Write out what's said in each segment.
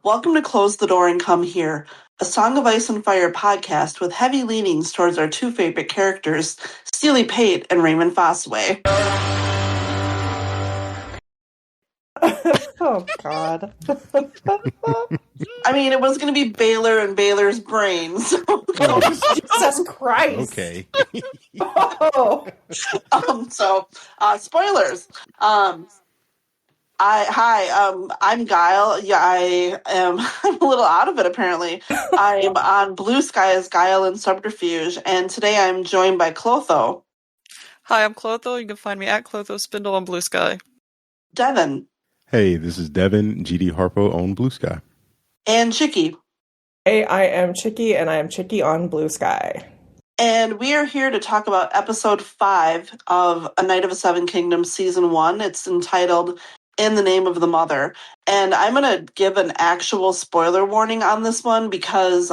Welcome to Close the Door and Come Here, a Song of Ice and Fire podcast with heavy leanings towards our two favorite characters, Steely Pate and Raymun Fossaway. Oh, God. I mean, it was going to be Baelor and Baelor's brains. Oh, Jesus Christ. Okay. Oh. Spoilers. I'm Guile. Yeah, I'm a little out of it, apparently. I am on Blue Sky as Guile in Subterfuge, and today I'm joined by Clotho. Hi, I'm Clotho. You can find me at Clotho Spindle on Blue Sky. Devin. Hey, this is Devin, GD Harpo on Blue Sky. And Chicky. Hey, I am Chicky, and I am Chicky on Blue Sky. And we are here to talk about episode 5 of A Night of the Seven Kingdoms season 1. It's entitled In the Name of the Mother. And I'm going to give an actual spoiler warning on this one because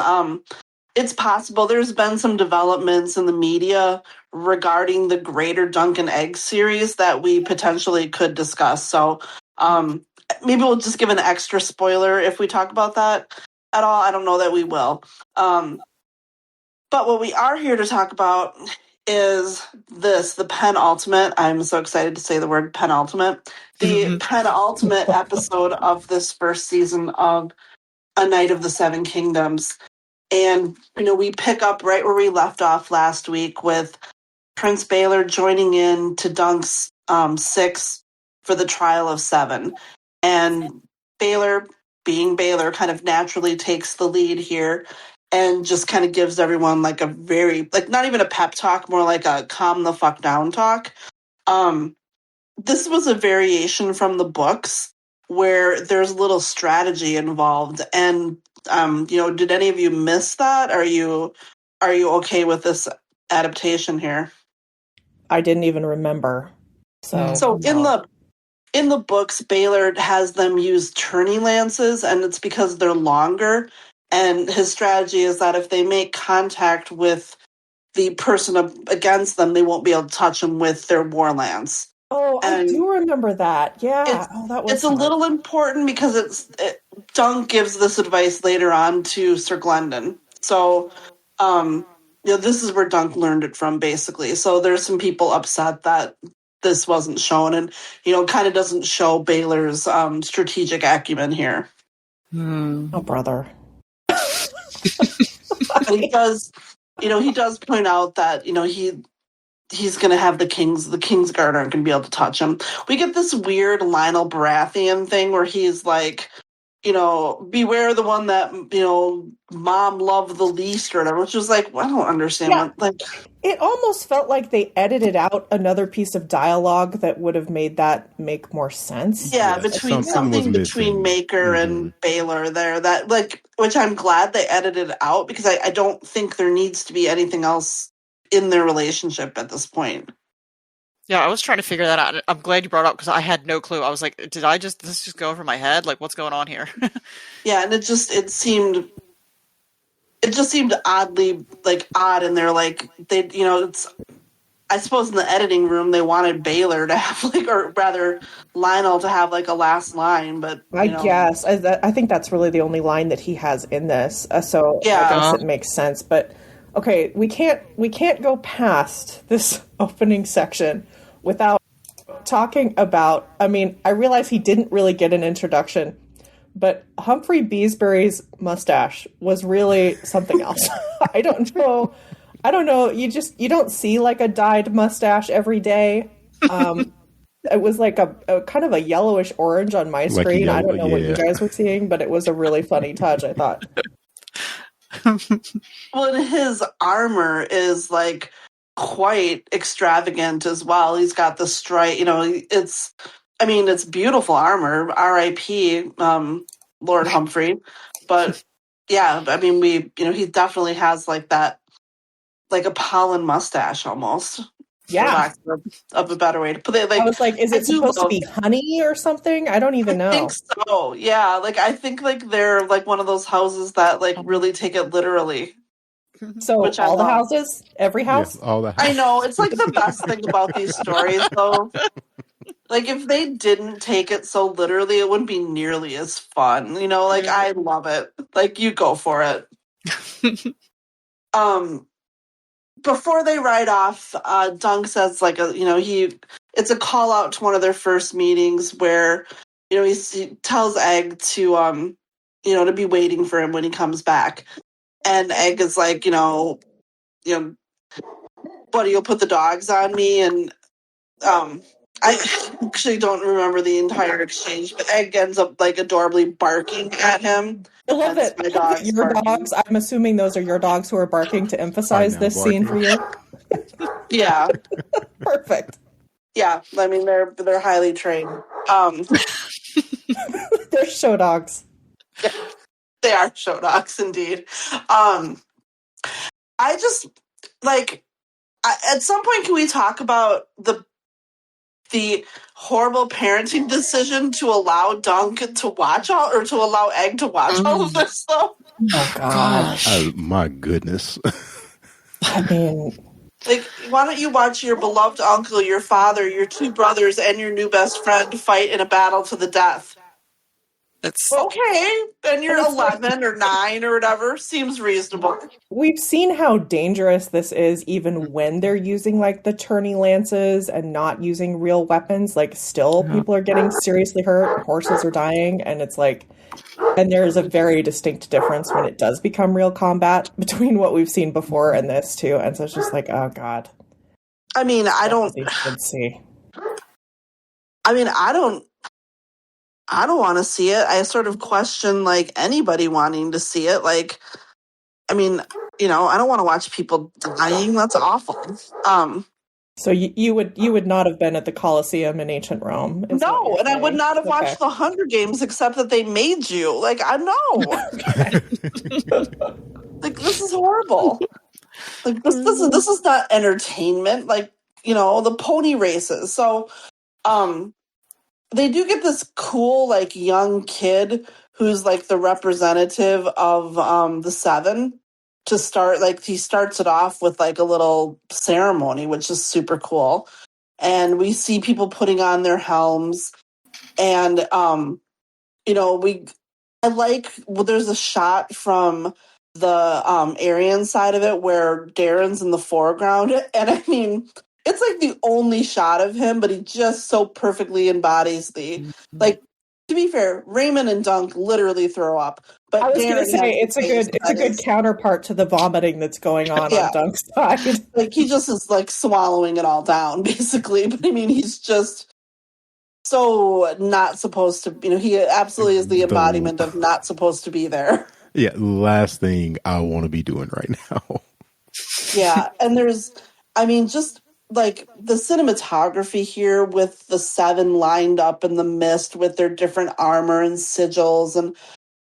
it's possible there's been some developments in the media regarding the Greater Duncan Egg series that we potentially could discuss. So maybe we'll just give an extra spoiler if we talk about that at all. I don't know that we will. But what we are here to talk about is the penultimate. I'm so excited to say the word penultimate. The penultimate episode of this first season of A Night of the Seven Kingdoms. And, we pick up right where we left off last week with Prince Baelor joining in to Dunk's 6 for the trial of 7. And Baelor, being Baelor, kind of naturally takes the lead here and just kind of gives everyone like a very, like not even a pep talk, more like a calm the fuck down talk. This was a variation from the books where there's a little strategy involved. And, did any of you miss that? Are you okay with this adaptation here? I didn't even remember. So in the books, Baelor has them use tourney lances, and it's because they're longer. And his strategy is that if they make contact with the person against them, they won't be able to touch them with their war lance. Oh, and I do remember that. Yeah. That was smart. A little important because Dunk gives this advice later on to Sir Glendon. So, this is where Dunk learned it from, basically. So there's some people upset that this wasn't shown and, kind of doesn't show Baelor's strategic acumen here. Oh, brother. He does point out that, he's going to have the King's Guard aren't going to be able to touch him. We get this weird Lionel Baratheon thing where he's like, beware the one that, mom loved the least or whatever, which was like, well, I don't understand. Yeah. It almost felt like they edited out another piece of dialogue that would have made that make more sense. Yeah, between Maekar and Baelor there, that which I'm glad they edited out because I don't think there needs to be anything else in their relationship at this point. Yeah, I was trying to figure that out. I'm glad you brought it up because I had no clue. I was like, did this just go over my head? Like, what's going on here? Yeah, and it seemed oddly odd, and they're like they, I suppose in the editing room they wanted Baelor to have or rather Lionel to have a last line, but I guess I think that's really the only line that he has in this. So yeah, I guess it makes sense. But okay, we can't go past this opening section without talking about. I mean, I realize he didn't really get an introduction. But Humfrey Beesbury's mustache was really something else. I don't know. You don't see a dyed mustache every day. It was a kind of a yellowish orange on my screen. I don't know what you guys were seeing, but it was a really funny touch, I thought. Well, and his armor is quite extravagant as well. He's got the stripe, it's beautiful armor, R.I.P. Lord Humfrey. But yeah, he definitely has that, a pollen mustache almost. Yeah. For lack of a better way to put it. I was like, is it supposed to be honey or something? I don't even know. I think so. Yeah. I think they're one of those houses that really take it literally. So all the houses? Every house? Yes, all the houses. I know. It's the best thing about these stories, though. like if they didn't take it so literally, it wouldn't be nearly as fun. You know, like I love it. Like you go for it. Before they ride off, Dunk says like it's a call out to one of their first meetings where, he tells Egg to to be waiting for him when he comes back. And Egg is like, buddy, you'll put the dogs on me. And I actually don't remember the entire exchange, but Egg ends up like adorably barking at him. I love it. My dog's your barking. dogs, I'm assuming those are your dogs who are barking to emphasize this scene for you. Yeah. Perfect. Yeah, I mean they're highly trained. They're show dogs. Yeah, they are show dogs indeed. I just at some point, can we talk about the horrible parenting decision to allow Dunk to watch to allow Egg to watch all of this though? Oh gosh. Oh my goodness. I mean, like, why don't you watch your beloved uncle, your father, your two brothers, and your new best friend fight in a battle to the death? It's okay. Then you're 11 or 9 or whatever. Seems reasonable. We've seen how dangerous this is even when they're using like the tourney lances and not using real weapons. Like still people are getting seriously hurt, horses are dying, and it's like, and there's a very distinct difference when it does become real combat between what we've seen before and this too. And so it's just like, oh God. I mean, I don't want to see it. I sort of question like anybody wanting to see it. Like, I mean, I don't want to watch people dying. That's awful. So you would not have been at the Colosseum in ancient Rome? No, and I would not have watched the Hunger Games except that they made you. Like, I know. Like, this is horrible. Like, this is not entertainment. Like, the pony races. So, they do get this cool, like, young kid who's, like, the representative of the Seven to start. Like, he starts it off with, like, a little ceremony, which is super cool. And we see people putting on their helms. And, there's a shot from the Aerion side of it where Darren's in the foreground. And, I mean, it's like the only shot of him, but he just so perfectly embodies like, to be fair, Raymun and Dunk literally throw up. But I was going to say it's a good counterpart to the vomiting that's going on Dunk's side. Like he just is like swallowing it all down, basically. But I mean, he's just so not supposed to. He absolutely is the embodiment of not supposed to be there. Yeah, last thing I want to be doing right now. Yeah, and there's, just. Like the cinematography here with the Seven lined up in the mist with their different armor and sigils. And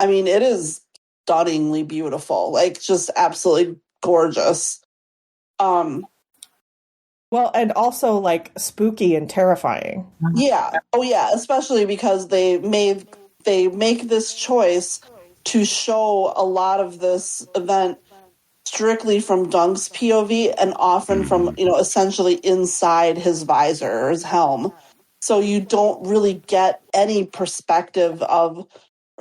it is stunningly beautiful, like just absolutely gorgeous. Well, and also like spooky and terrifying. Yeah. Oh yeah. Especially because they make this choice to show a lot of this event strictly from Dunk's POV and often from, essentially inside his visor or his helm. So you don't really get any perspective or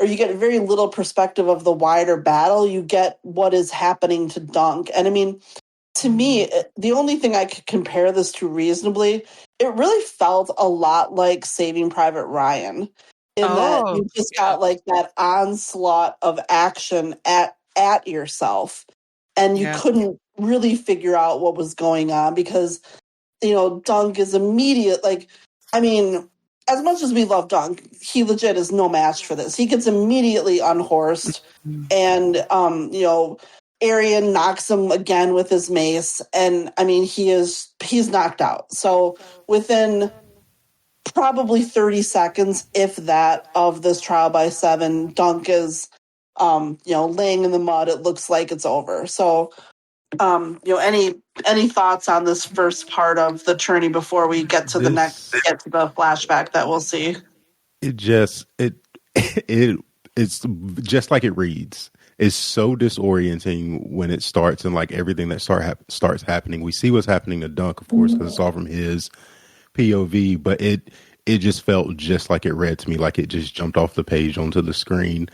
you get very little perspective of the wider battle. You get what is happening to Dunk. And to me, the only thing I could compare this to reasonably, it really felt a lot like Saving Private Ryan in that you just got like that onslaught of action at yourself. And you couldn't really figure out what was going on because, Dunk is immediate. Like, as much as we love Dunk, he legit is no match for this. He gets immediately unhorsed. And, Aerion knocks him again with his mace. And, he's knocked out. So within probably 30 seconds, if that, of this trial by 7, Dunk is laying in the mud. It looks like it's over. So, any thoughts on this first part of the journey before we get to the flashback that we'll see? It's just like it reads. It's so disorienting when it starts and like everything that starts happening. We see what's happening to Dunk, of course, because it's all from his POV, but it it just felt just like it read to me, like it just jumped off the page onto the screen.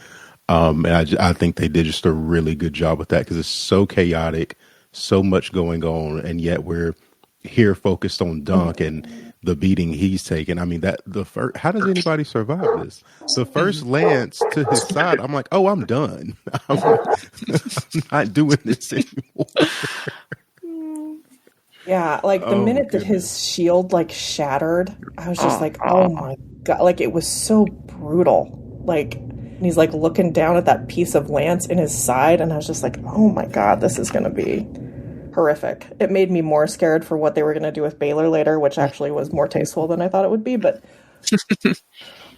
And I think they did just a really good job with that because it's so chaotic, so much going on, and yet we're here focused on Dunk and the beating he's taken. I mean, how does anybody survive this? The first lance to his side, I'm like, oh, I'm done. I'm not doing this anymore. Yeah, like the minute that his shield like shattered, I was just like, oh my God, like it was so brutal. Like he's like looking down at that piece of lance in his side, and I was just like, oh my God, this is going to be horrific. It made me more scared for what they were going to do with Baelor later, which actually was more tasteful than I thought it would be, but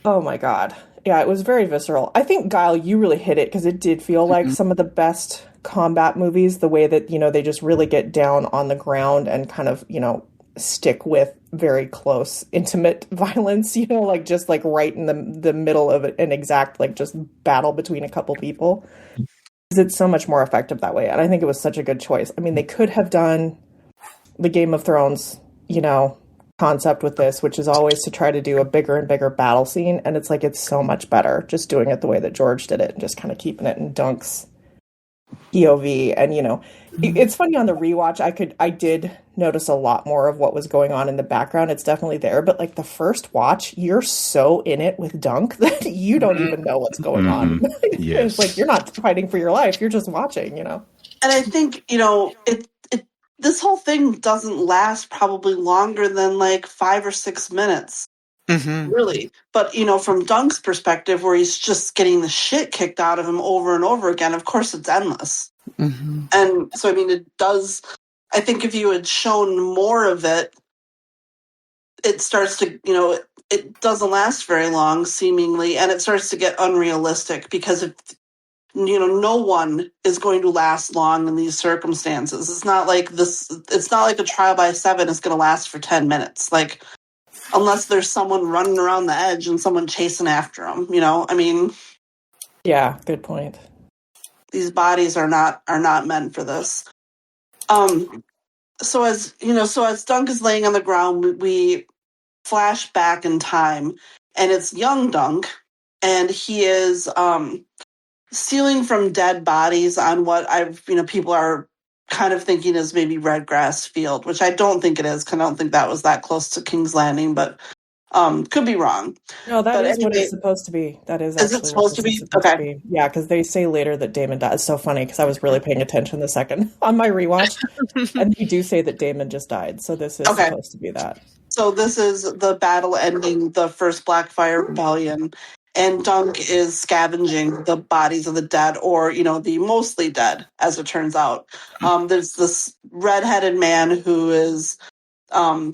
oh my God. Yeah, it was very visceral. I think, Guile, you really hit it because it did feel like some of the best combat movies, the way that, they just really get down on the ground and kind of, stick with very close, intimate violence, like just like right in the middle of an exact, like just battle between a couple people. It's so much more effective that way. And I think it was such a good choice. I mean, they could have done the Game of Thrones, concept with this, which is always to try to do a bigger and bigger battle scene. And it's like, it's so much better just doing it the way that George did it and just kind of keeping it in Dunk's POV. And, it's funny on the rewatch, I did notice a lot more of what was going on in the background. It's definitely there. But like the first watch, you're so in it with Dunk that you don't even know what's going on. Yes. It's like, you're not fighting for your life. You're just watching, And I think, this whole thing doesn't last probably longer than like 5 or 6 minutes. Really. But, from Dunk's perspective, where he's just getting the shit kicked out of him over and over again, of course it's endless. And so, I mean, it does, I think if you had shown more of it, it starts to, it doesn't last very long, seemingly, and it starts to get unrealistic because no one is going to last long in these circumstances. It's not like a trial by 7 is going to last for 10 minutes. Like, unless there's someone running around the edge and someone chasing after them, I mean. Yeah, good point. These bodies are not meant for this. So as Dunk is laying on the ground, we flash back in time, and it's young Dunk, and he is stealing from dead bodies on what people are kind of thinking is maybe Redgrass Field, which I don't think it is, because I don't think that was that close to King's Landing, but could be wrong. No, that is what it's supposed to be. That is actually it supposed to be? Okay. Yeah, because they say later that Daemon died. It's so funny, because I was really paying attention the second on my rewatch, and they do say that Daemon just died, so this is supposed to be that. So this is the battle ending the first Blackfyre Rebellion, and Dunk is scavenging the bodies of the dead, or, the mostly dead, as it turns out. There's this redheaded man who is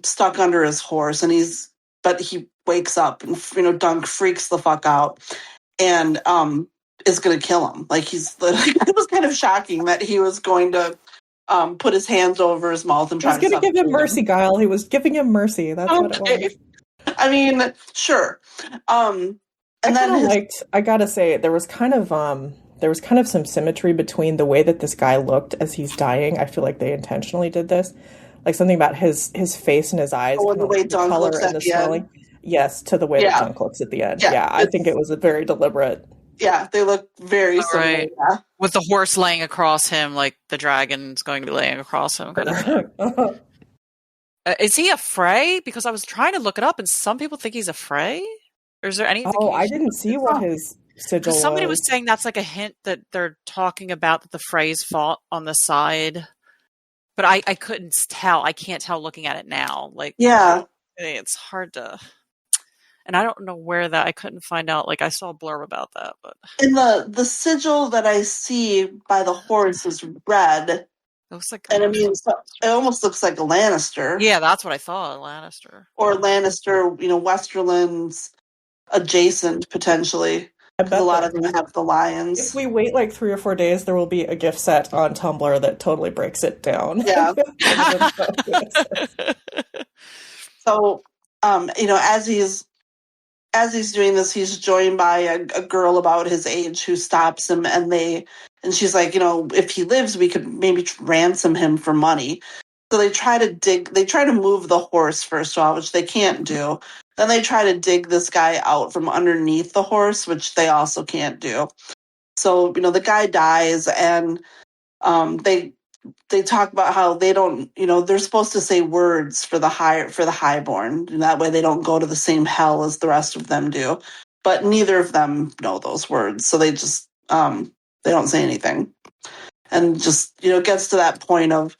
stuck under his horse, but he wakes up, and, Dunk freaks the fuck out, and is going to kill him. Like, it was kind of shocking that he was going to put his hands over his mouth and try to... He was going to give him mercy, Guile. He was giving him mercy. That's what it was. I mean, sure. And then I gotta say, there was kind of some symmetry between the way that this guy looked as he's dying. I feel like they intentionally did this, like something about his face and his eyes, and the way Dunk looks at the end. Yes, to the way that Dunk looks at the end. Yeah, I think it was a very deliberate. Yeah, they look very similar. Right. Yeah. With the horse laying across him, like the dragon's going to be laying across him. Kind of. Is he a Frey? Because I was trying to look it up, and some people think he's a Frey. Or is there any? Oh, I didn't see what his sigil was. Somebody was saying that's like a hint that they're talking about that the Freys fought on the side, but I couldn't tell. I can't tell looking at it now. Like, it's hard to. And I don't know where that. I couldn't find out. Like, I saw a blurb about that, but in the sigil that I see by the horse is red. It looks like, and I mean, it almost looks like a Lannister. Yeah, that's what I thought, a Lannister. Or Lannister, Westerlands adjacent, potentially. Because a lot of them have the lions. If we wait like 3 or 4 days, there will be a gift set on Tumblr that totally breaks it down. Yeah. So, as he's doing this, he's joined by a girl about his age who stops him, and she's like, if he lives, we could maybe ransom him for money. So they try to move the horse first of all, which they can't do. Then they try to dig this guy out from underneath the horse, which they also can't do. So, the guy dies, and they talk about how they don't, they're supposed to say words for the highborn, and that way they don't go to the same hell as the rest of them do. But neither of them know those words, so they just they don't say anything, and just gets to that point of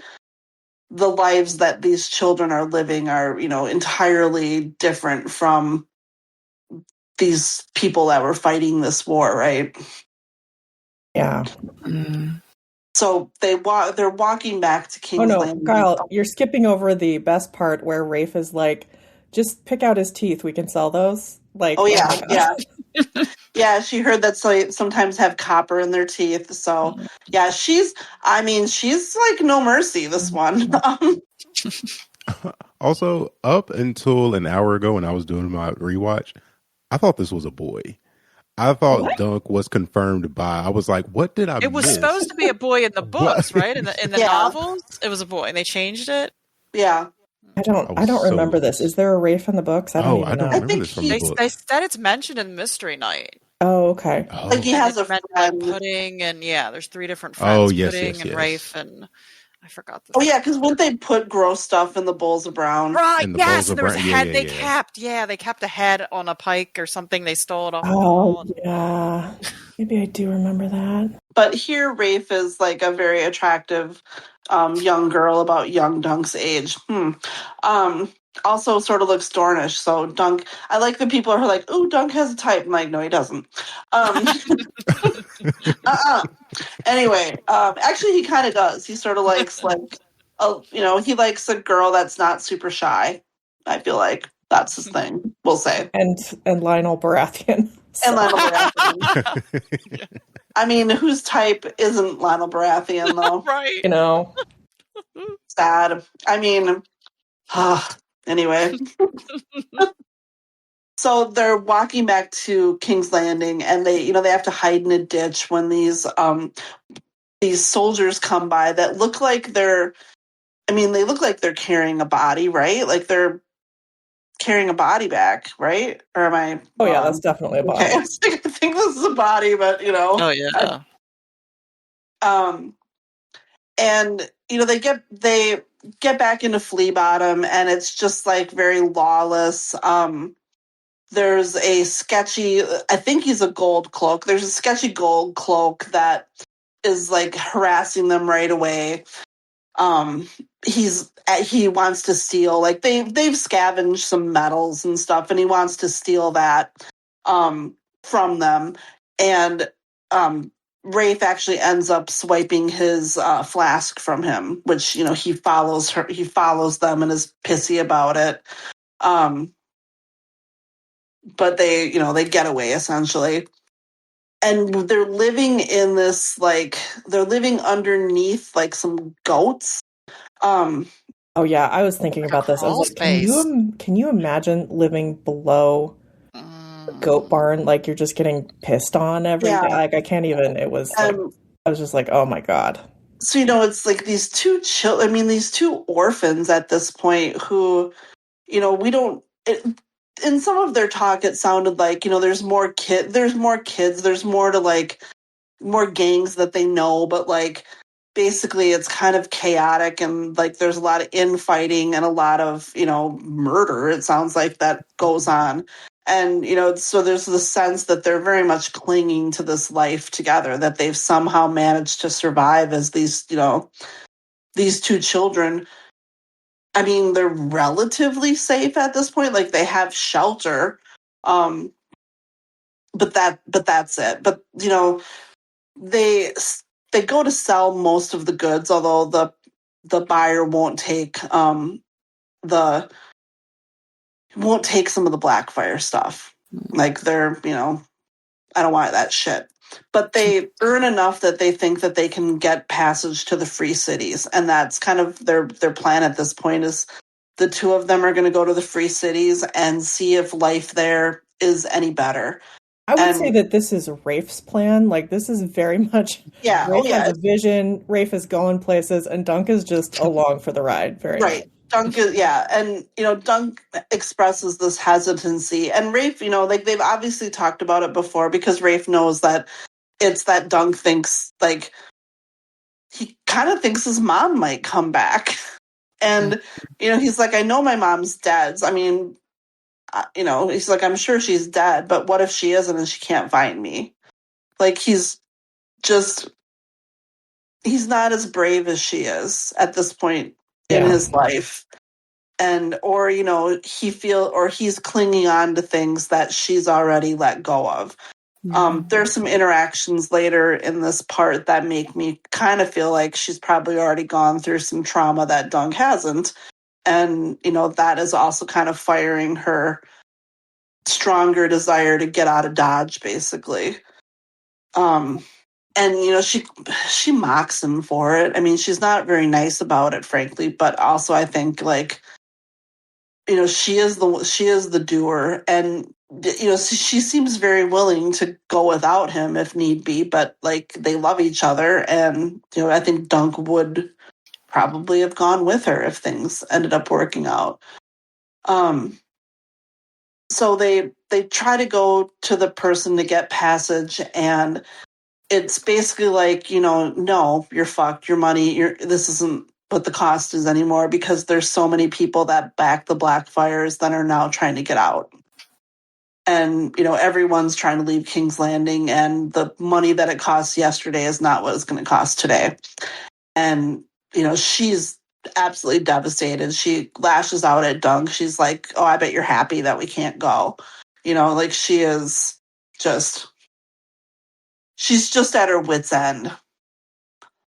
the lives that these children are living are entirely different from these people that were fighting this war, right? Yeah. So they're walking back to King's Landing. Guile, you're skipping over the best part where Rafe is like, just pick out his teeth, we can sell those. Like, oh yeah. Yeah, she heard that sometimes have copper in their teeth. So yeah, she's like no mercy, this one. Also, up until an hour ago when I was doing my rewatch, I thought this was a boy. I thought Dunk was confirmed by. I was like, "What did I?" It was supposed to be a boy in the books, right? In the novels, it was a boy, and they changed it. Yeah, I don't remember this. Is there a Rafe in the books? I don't even know. Remember this from the book. They said it's mentioned in Mystery Night. Oh, okay. Like he has a friend. Pudding, and there's 3 different friends. Pudding and Rafe, and I forgot. Because wouldn't they put gross stuff in the bowls of brown? Right. Yes, there was a head. They kept a head on a pike or something. They stole it off. Oh, yeah. Maybe I do remember that. But here, Rafe is like a very attractive young girl about young Dunk's age. Also sort of looks Dornish. So Dunk, I like the people who are like, "Ooh, Dunk has a type." I'm like, no, he doesn't. Anyway, actually, he kind of does. He sort of likes he likes a girl that's not super shy. I feel like that's his thing. We'll say. And Lionel Baratheon. And Lionel Baratheon. I mean, whose type isn't Lionel Baratheon though? Right. Sad. I mean, anyway. So they're walking back to King's Landing, and they have to hide in a ditch when these soldiers come by that look like they look like they're carrying a body, right? Like they're carrying a body back, right? Or am I? Oh yeah, that's definitely a body. Okay. I think this is a body, but Oh yeah. And they get back into Flea Bottom, and it's just like very lawless. There's a sketchy, I think he's a gold cloak. There's a sketchy gold cloak that is like harassing them right away. He wants to steal, like they've scavenged some metals and stuff, and he wants to steal that from them. And Rafe actually ends up swiping his flask from him, which he follows them and is pissy about it. But they get away essentially. And they're living in this, they're living underneath, some goats. Oh, yeah, I was thinking about this. I was like, can you imagine living below a goat barn? Like, you're just getting pissed on every day. Like, I can't even, it was, I was just like, oh my God. So, it's like these two these two orphans at this point who, we don't... in some of their talk, it sounded like, there's more kids, there's more to more gangs that they know, but basically it's kind of chaotic, and there's a lot of infighting and a lot of, murder, it sounds like, that goes on. And, so there's the sense that they're very much clinging to this life together, that they've somehow managed to survive as these two children. I mean, they're relatively safe at this point. They have shelter, but that's it. But they go to sell most of the goods, although the buyer won't take some of the Blackfyre stuff. They're I don't want that shit. But they earn enough that they think that they can get passage to the free cities. And that's kind of their plan at this point, is the two of them are going to go to the free cities and see if life there is any better. I would say that this is Rafe's plan. This is very much Rafe has a vision, Rafe is going places, and Dunk is just along for the ride. Very right. Dunk is, and, Dunk expresses this hesitancy. And Rafe, they've obviously talked about it before because Rafe knows that it's that Dunk thinks, he kind of thinks his mom might come back. And, he's like, I know my mom's dead. I mean, he's like, I'm sure she's dead, but what if she isn't and she can't find me? He's not as brave as she is at this point in his life. And, or he's clinging on to things that she's already let go of. There's some interactions later in this part that make me kind of feel like she's probably already gone through some trauma that Dunk hasn't. And, that is also kind of firing her stronger desire to get out of Dodge, basically. And, she mocks him for it. I mean, she's not very nice about it, frankly, but also I think, she is the doer, and she seems very willing to go without him if need be, but they love each other, and I think Dunk would probably have gone with her if things ended up working out. So they try to go to the person to get passage, and it's basically no, you're fucked, your money, this isn't what the cost is anymore, because there's so many people that back the Blackfyres that are now trying to get out. And, everyone's trying to leave King's Landing, and the money that it cost yesterday is not what it's going to cost today. And, she's absolutely devastated. She lashes out at Dunk. She's like, oh, I bet you're happy that we can't go. She is she's just at her wit's end.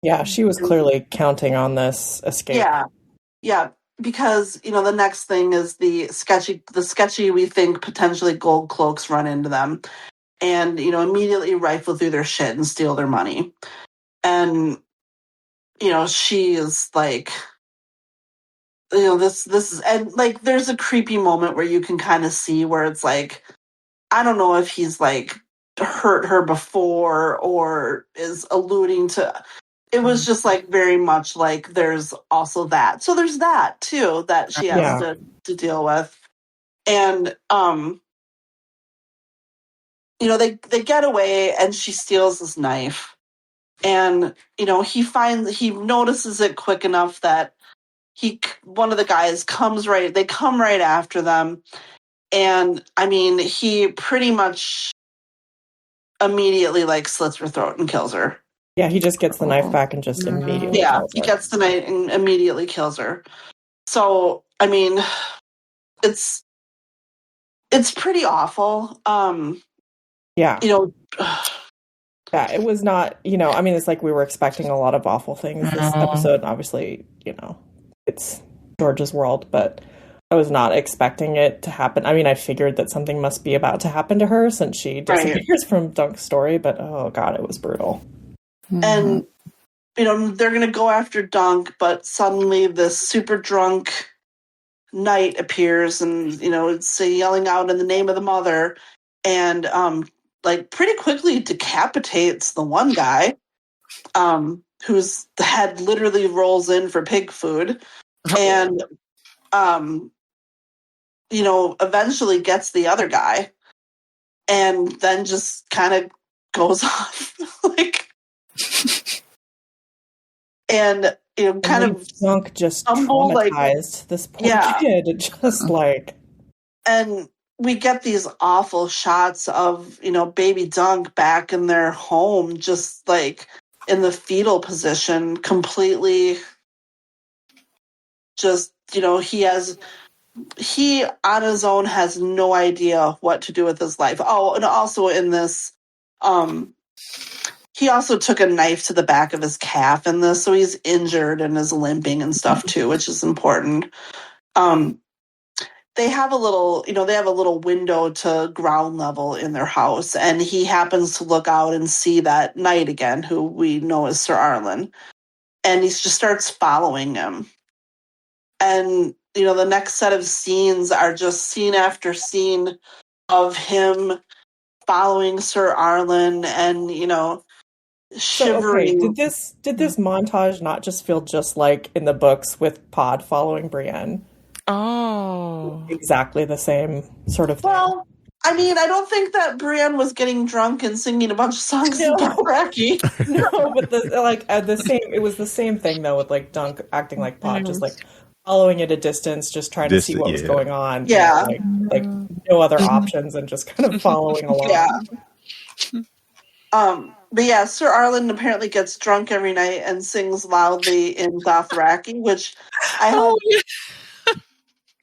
Yeah, she was clearly counting on this escape. Yeah, because, the next thing is the sketchy, we think, potentially gold cloaks run into them and, immediately rifle through their shit and steal their money. And, she is like, this is, and there's a creepy moment where you can kind of see where it's like, I don't know if he's hurt her before or is alluding to. It was just very much there's also that. So there's that too that she has to deal with. And they get away, and she steals this knife. And he notices it quick enough that one of the guys they come right after them. And I mean, he pretty much immediately slits her throat and kills her. Yeah, he just gets the knife back and just immediately kills her. He gets the knife and immediately kills her. So, I mean, it's pretty awful. Yeah. Yeah, it was not, I mean, it's we were expecting a lot of awful things this episode. Obviously, it's George's world, but I was not expecting it to happen. I mean, I figured that something must be about to happen to her since she disappears from Dunk's story, but oh god, it was brutal. And, they're going to go after Dunk, but suddenly this super drunk knight appears and, it's yelling out in the name of the mother, and, pretty quickly decapitates the one guy, whose head literally rolls in for pig food, and, eventually gets the other guy, and then just kind of goes off, and kind of Dunk just traumatized this poor kid, just and we get these awful shots of baby Dunk back in their home, just in the fetal position, completely just he on his own has no idea what to do with his life. Oh, and also in this he also took a knife to the back of his calf in this, so he's injured and is limping and stuff too, which is important. They have a little window to ground level in their house, and he happens to look out and see that knight again, who we know is Sir Arlen, and he just starts following him. And the next set of scenes are just scene after scene of him following Sir Arlen, and shivering. So, okay, did this montage not just feel just like in the books with Pod following Brienne? Oh. Exactly the same sort of thing. Well, I mean, I don't think that Brienne was getting drunk and singing a bunch of songs of Dothraki. No, but it was the same thing though with like Dunk acting like Pod, just like following at a distance, just trying to see what was going on. Yeah. Like no other options and just kind of following along. Yeah. But yeah, Sir Arlen apparently gets drunk every night and sings loudly in Dothraki, which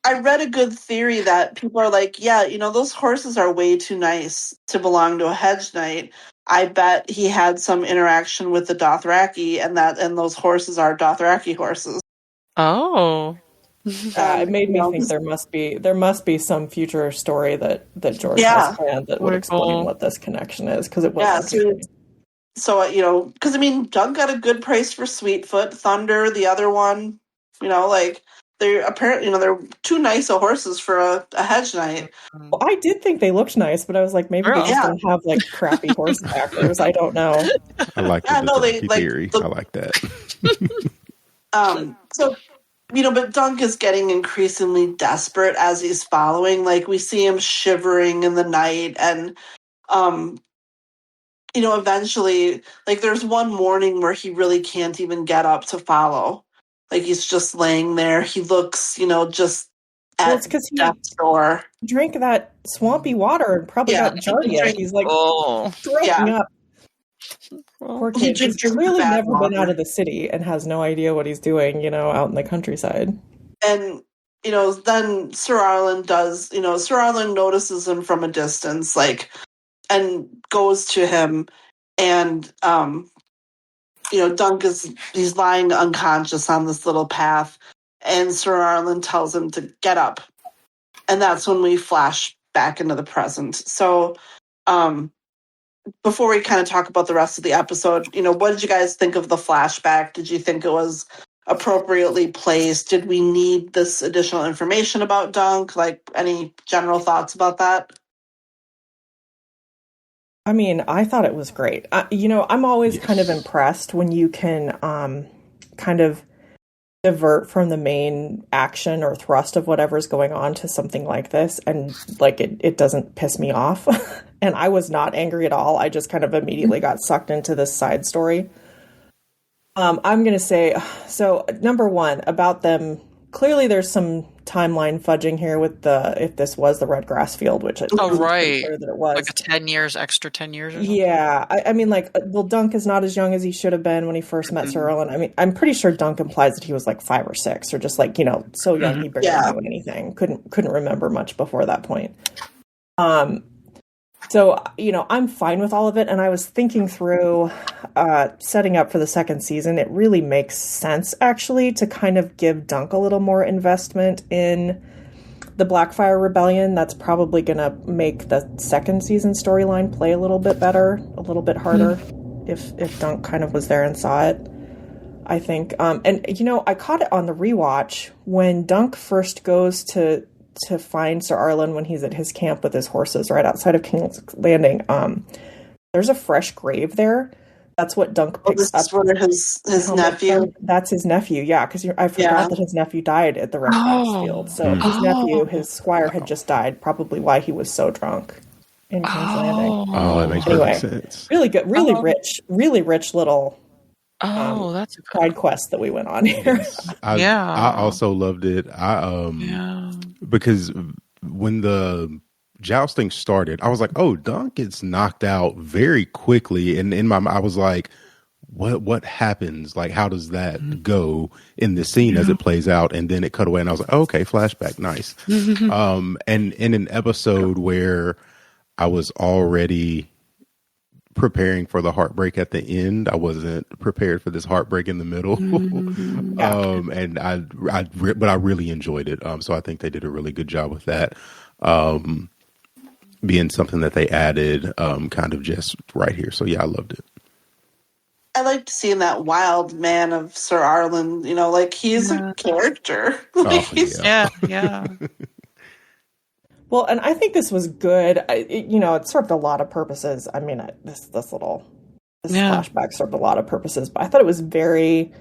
I read a good theory that people are like, yeah, those horses are way too nice to belong to a hedge knight. I bet he had some interaction with the Dothraki, and those horses are Dothraki horses. Oh. It made me think there must be some future story that George has planned that would explain what this connection is, because it wasn't. So because I mean, Dunk got a good price for Sweetfoot, Thunder, the other one, they're apparently, they're too nice of horses for a hedge knight. Well, I did think they looked nice, but I was like, maybe they just don't have like crappy horse backers. I don't know. I like the theory. I like that. So, but Dunk is getting increasingly desperate as he's following. Like, we see him shivering in the night, and eventually, like, there's one morning where he really can't even get up to follow. Like, he's just laying there. He looks, just at death's door. He drank that swampy water and probably got giardia. He's like throwing up. Poor kid. He's clearly never been out of the city and has no idea what he's doing, out in the countryside. And, then Sir Arlen Sir Arlen notices him from a distance, like, and goes to him, and, Dunk he's lying unconscious on this little path, and Sir Arlen tells him to get up. And that's when we flash back into the present. So, before we kind of talk about the rest of the episode, what did you guys think of the flashback? Did you think it was appropriately placed? Did we need this additional information about Dunk? Like, any general thoughts about that? I mean, I thought it was great. I'm always kind of impressed when you can kind of divert from the main action or thrust of whatever's going on to something like this, and like it doesn't piss me off. And I was not angry at all. I just kind of immediately got sucked into this side story. I'm going to say, so number one, about them, clearly there's some timeline fudging here with if this was the red grass field, which it right, clear that it was like extra 10 years or something. Yeah, I mean, like, well, Dunk is not as young as he should have been when he first met Sir Arlen. I mean, I'm pretty sure Dunk implies that he was like 5 or 6, or just like, so young he barely knew anything, couldn't remember much before that point. So, I'm fine with all of it, and I was thinking through setting up for the second season. It really makes sense, actually, to kind of give Dunk a little more investment in the Blackfyre Rebellion. That's probably going to make the second season storyline play a little bit better, a little bit harder, if Dunk kind of was there and saw it, I think. And, I caught it on the rewatch when Dunk first goes to find Sir Arlen when he's at his camp with his horses right outside of King's Landing. There's a fresh grave there. That's what Dunk picks up. His nephew. That's his nephew, yeah, because I forgot that his nephew died at the Red Grass Field. So his nephew, his squire, had just died, probably why he was so drunk in King's Landing. Oh, that makes perfect sense. Really good, really rich little that's a side quest that we went on here. I also loved it. Because when the jousting started, I was like, "Oh, Dunk gets knocked out very quickly," and in my mind, I was like, "What happens? Like, how does that go in this scene as it plays out?" And then it cut away, and I was like, oh, "Okay, flashback, nice." And in an episode where I was already preparing for the heartbreak at the end, I wasn't prepared for this heartbreak in the middle. And I really enjoyed it. So I think they did a really good job with that. Being something that they added kind of just right here. So yeah, I loved it. I liked seeing that wild man of Sir Arlen, like he's a character. Yeah. Well, and I think this was good. It served a lot of purposes. I mean, this little flashback served a lot of purposes, but I thought it was very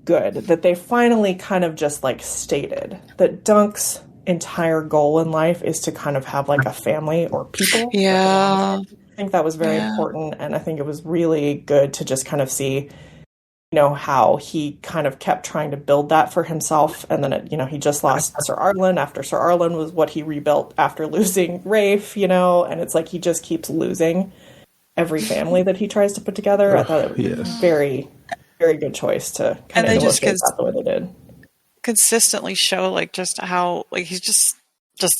good that they finally kind of just like stated that Dunk's entire goal in life is to kind of have like a family or people. Yeah. I think that was very important, and I think it was really good to just kind of see, how he kind of kept trying to build that for himself, and then he just lost Ser Arlen after Ser Arlen was what he rebuilt after losing Rafe, and it's like he just keeps losing every family that he tries to put together. I thought it was very, very good choice to kind of illustrate that the way they did. Consistently show like just how like he's just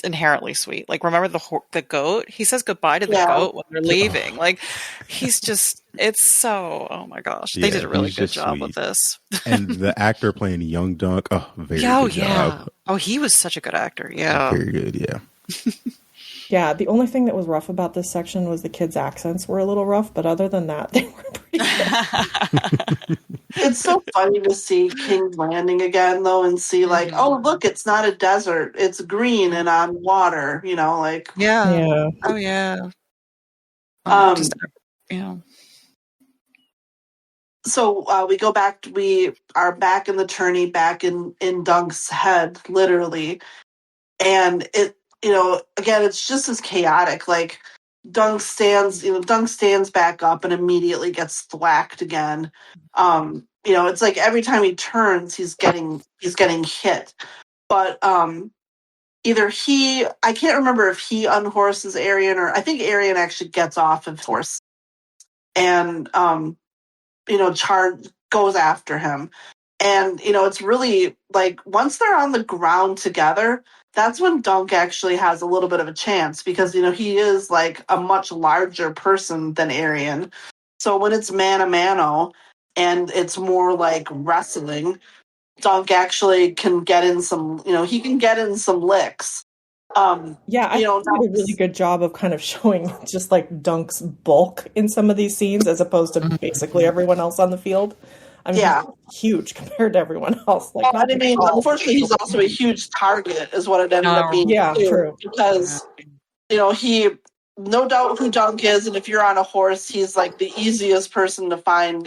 inherently sweet. Like remember the goat? He says goodbye to the goat when they're leaving. Like he's just it's so oh my gosh. They did a really good job with this. And the actor playing young Dunk, very good job. Oh, he was such a good actor. Yeah. Very good, yeah. Yeah, the only thing that was rough about this section was the kids' accents were a little rough, but other than that, they were pretty good. It's so funny to see King's Landing again, though, and see, like, oh, look, it's not a desert. It's green and on water, like... Yeah. Oh, yeah. So we go back, we are back in the tourney, back in Dunk's head, literally. And it, again, it's just as chaotic. Like, Dunk stands back up and immediately gets thwacked again. It's like every time he turns, he's getting hit. But either I can't remember if he unhorses Aerion, or I think Aerion actually gets off his horse. And, Char goes after him. And, it's really, like, once they're on the ground together, that's when Dunk actually has a little bit of a chance because, he is, like, a much larger person than Aerion. So when it's mano-a-mano and it's more like wrestling, Dunk actually can get in some, he can get in some licks. I think they did a really good job of kind of showing just, like, Dunk's bulk in some of these scenes as opposed to basically everyone else on the field. I mean, he's huge compared to everyone else. Like, unfortunately, he's also a huge target, is what it ended up being. Yeah, true. Because, he, no doubt who Dunk is, and if you're on a horse, he's like the easiest person to find,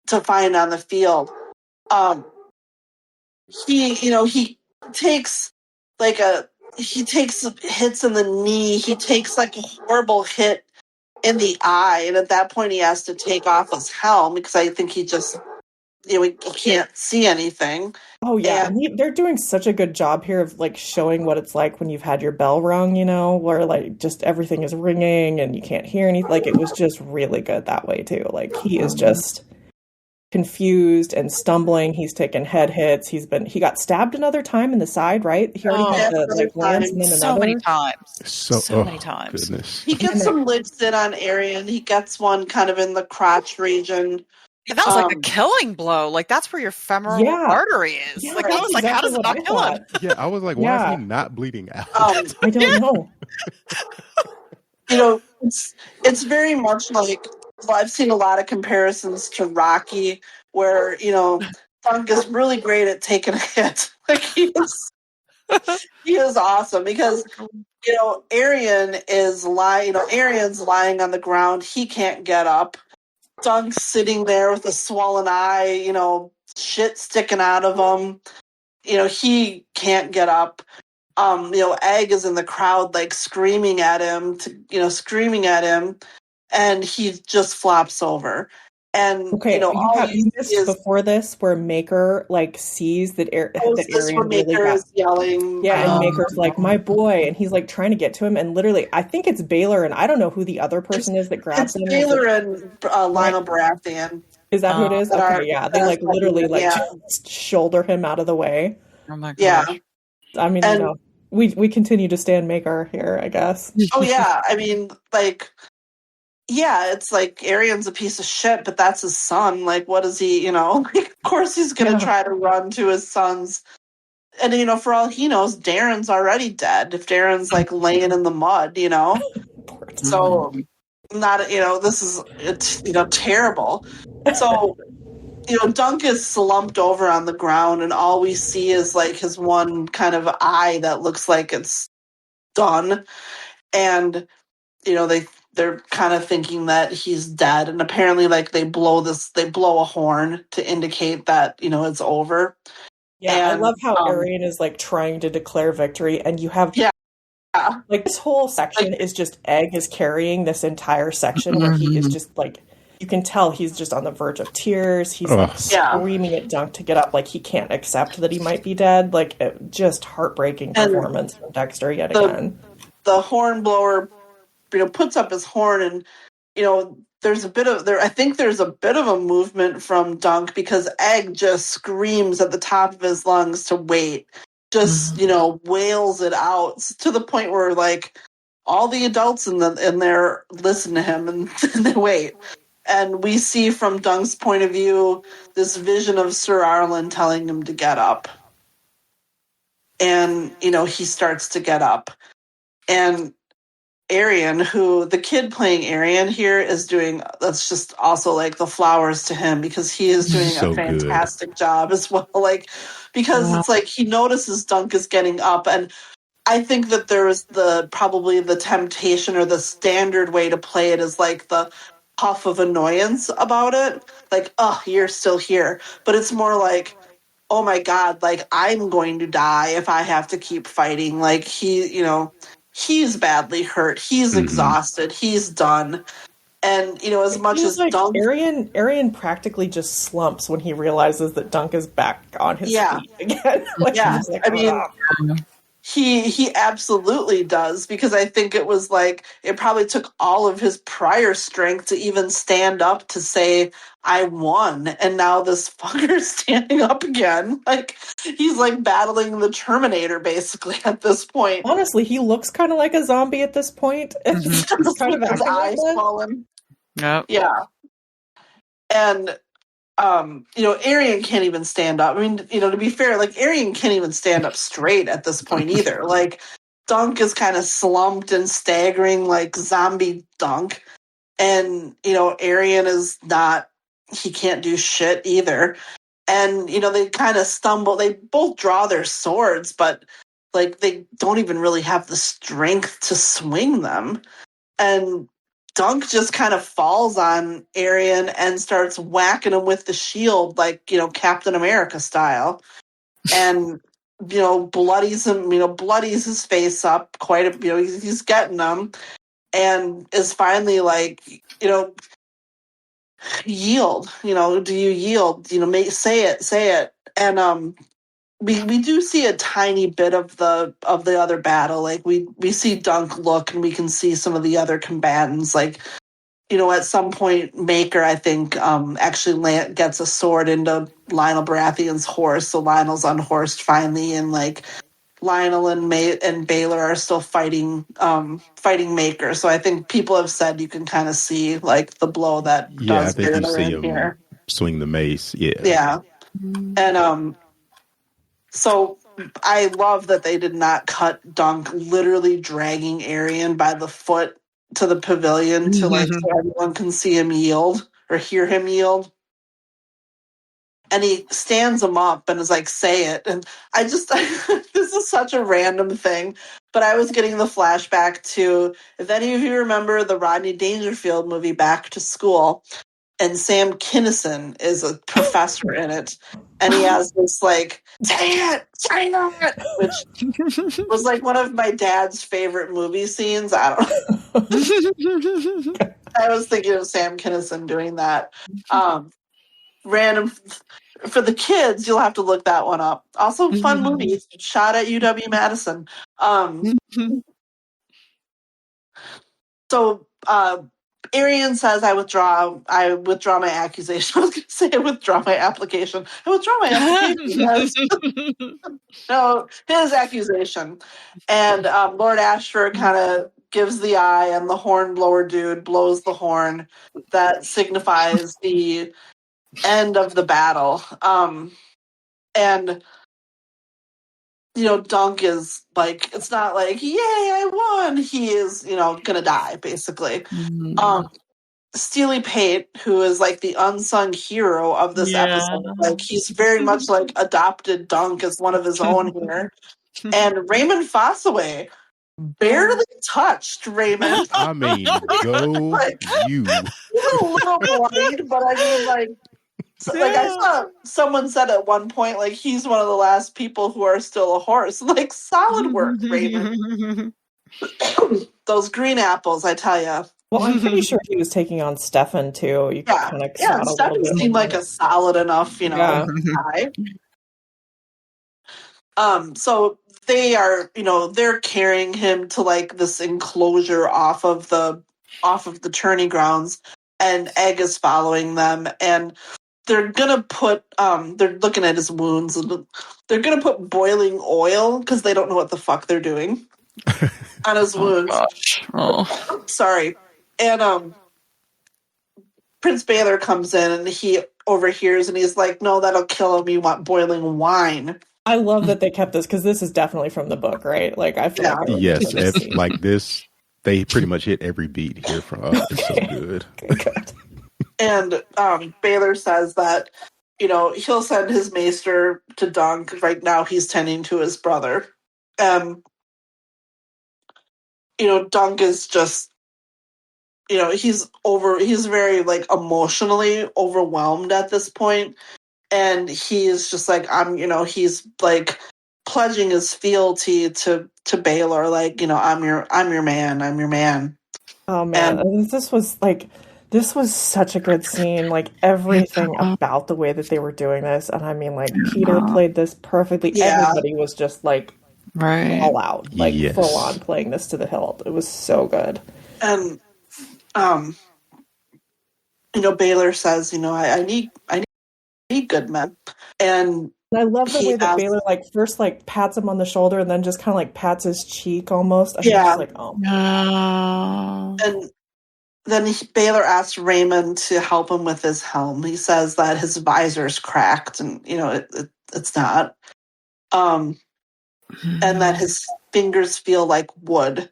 to find on the field. He takes hits in the knee. He takes like a horrible hit in the eye, and at that point he has to take off his helm because I think he just he can't see anything. Oh yeah, and they're doing such a good job here of like showing what it's like when you've had your bell rung, where like just everything is ringing and you can't hear anything. Like it was just really good that way too. Like he is just confused and stumbling. He's taken head hits. He got stabbed another time in the side, right? He already had the lance and then another. So many times. So many times. Goodness. He gets some licks in on Aerion. He gets one kind of in the crotch region. Yeah, that was like a killing blow. Like that's where your femoral artery is. Yeah, like I was like, how does it not kill him? Yeah, I was like, why is he not bleeding out? I don't know. It's very much like. Well, I've seen a lot of comparisons to Rocky, where Dunk is really great at taking a hit. Like he is awesome because Aerion is lying. Aerion's lying on the ground. He can't get up. Dunk's sitting there with a swollen eye. Shit sticking out of him. He can't get up. Egg is in the crowd, like screaming at him. And he just flops over. And you missed before this where Maekar like sees that Aerion really is yelling. Yeah, and Maker's like, my boy, and he's like trying to get to him, and literally, I think it's Baelor, and I don't know who the other person is that grabs him. It's Baelor and Lionel Baratheon. Is that who it is? Okay, yeah, they like literally just shoulder him out of the way. Oh my gosh. Yeah, I mean, we continue to stand Maekar here, I guess. Oh yeah, I mean, like. Yeah, it's like Aerion's a piece of shit, but that's his son. Like, what is he, Like, of course he's going to try to run to his sons. And, for all he knows, Darren's already dead. If Darren's, like, laying in the mud, So, it's terrible. So, Dunk is slumped over on the ground, and all we see is, like, his one kind of eye that looks like it's done. And, they're kind of thinking that he's dead, and apparently like they blow a horn to indicate that, it's over. Yeah, and I love how Aerion is like trying to declare victory, and you have like this whole section is just Egg is carrying this entire section where he is just like, you can tell he's just on the verge of tears. He's like screaming at Dunk to get up, like he can't accept that he might be dead. Like just heartbreaking performance from Dexter yet again. The hornblower, puts up his horn, and there's a bit of I think there's a bit of a movement from Dunk because Egg just screams at the top of his lungs to wait. Just wails it out to the point where like all the adults in there listen to him and they wait. And we see from Dunk's point of view this vision of Sir Arlen telling him to get up. And, he starts to get up. And Aerion, who the kid playing Aerion here is doing, that's just also like the flowers to him because he is doing a fantastic job as well. Like, because it's like he notices Dunk is getting up, and I think that there is probably the temptation or the standard way to play it is like the puff of annoyance about it. Like, oh, you're still here. But it's more like, oh my God, like I'm going to die if I have to keep fighting. Like he's badly hurt. He's exhausted. He's done. And, as much as like Dunk... Aerion practically just slumps when he realizes that Dunk is back on his feet again. Like, I mean, he absolutely does, because I think it was like, it probably took all of his prior strength to even stand up to say, I won, and now this fucker's standing up again. Like, he's like battling the Terminator, basically, at this point. Honestly, he looks kind of like a zombie at this point. He's kind of his eyes fallen. Yep. Yeah. And, Aerion can't even stand up. I mean, to be fair, like, Aerion can't even stand up straight at this point either. Like, Dunk is kind of slumped and staggering like zombie Dunk. And, Aerion is not, he can't do shit either. And, they kind of stumble. They both draw their swords, but, like, they don't even really have the strength to swing them. And Dunk just kind of falls on Aerion and starts whacking him with the shield, like, Captain America style. And, bloodies him, bloodies his face up quite a bit. He's getting them. And is finally like, yield. Do you yield? Say it. And we do see a tiny bit of the other battle. Like we see Dunk look, and we can see some of the other combatants. Like, at some point, Maekar, I think, actually gets a sword into Lionel Baratheon's horse, so Lionel's unhorsed finally, and like Lionel and Baelor are still fighting Maekar. So I think people have said you can kind of see like the blow that does I think you see him here. Swing the mace. Yeah. And so I love that they did not cut Dunk literally dragging Aerion by the foot to the pavilion to like so everyone can see him yield or hear him yield. And he stands him up and is like, say it. And I just, this is such a random thing, but I was getting the flashback to, if any of you remember the Rodney Dangerfield movie Back to School, and Sam Kinison is a professor in it. And he has this like, say it, which was like one of my dad's favorite movie scenes. I don't know. I was thinking of Sam Kinison doing that. Random for the kids, you'll have to look that one up. Also, fun movie shot at UW-Madison. So Aerion says, I withdraw my accusation. I was going to say I withdraw my application. I withdraw my application. No, his accusation. And Lord Ashford kind of gives the eye, and the hornblower dude blows the horn that signifies the end of the battle. And Dunk is like, it's not like, yay, I won. He is, gonna die, basically. Steely Pate, who is like the unsung hero of this episode, like he's very much like adopted Dunk as one of his own here. And Raymun Fossaway, barely touched, Raymun. I mean, go you. He's a little bloodied, but I mean, like I saw someone said at one point, like, he's one of the last people who are still a horse. Like, solid work, Raymun. Those green apples, I tell ya. Well, I'm pretty sure he was taking on Stefan too. You kind of Stefan seemed like a solid enough, guy. So they are, they're carrying him to like this enclosure off of the tourney grounds, and Egg is following them, and they're gonna put they're looking at his wounds, and they're gonna put boiling oil because they don't know what the fuck they're doing on his wounds. Gosh. Oh. Sorry. And Prince Baelor comes in and he overhears and he's like, "No, that'll kill him. You want boiling wine." I love that they kept this because this is definitely from the book, right? Like I feel like yes, like this, they pretty much hit every beat here from us. It's so good. Good. And Baelor says that he'll send his maester to Dunk. Right now, he's tending to his brother. Dunk is just he's very like emotionally overwhelmed at this point. And he is just like, he's like pledging his fealty to Baelor, like, I'm your man. Oh man, and this was such a good scene. Like everything about the way that they were doing this, and I mean, like Peter played this perfectly. Yeah. Everybody was just like all out, like full on playing this to the hilt. It was so good. And Baelor says, I need good men. And I love the way that Baelor like first like pats him on the shoulder and then just kind of like pats his cheek almost. And yeah. Like, oh no. And then Baelor asks Raymun to help him with his helm. He says that his visor's cracked, and it's not. And that his fingers feel like wood.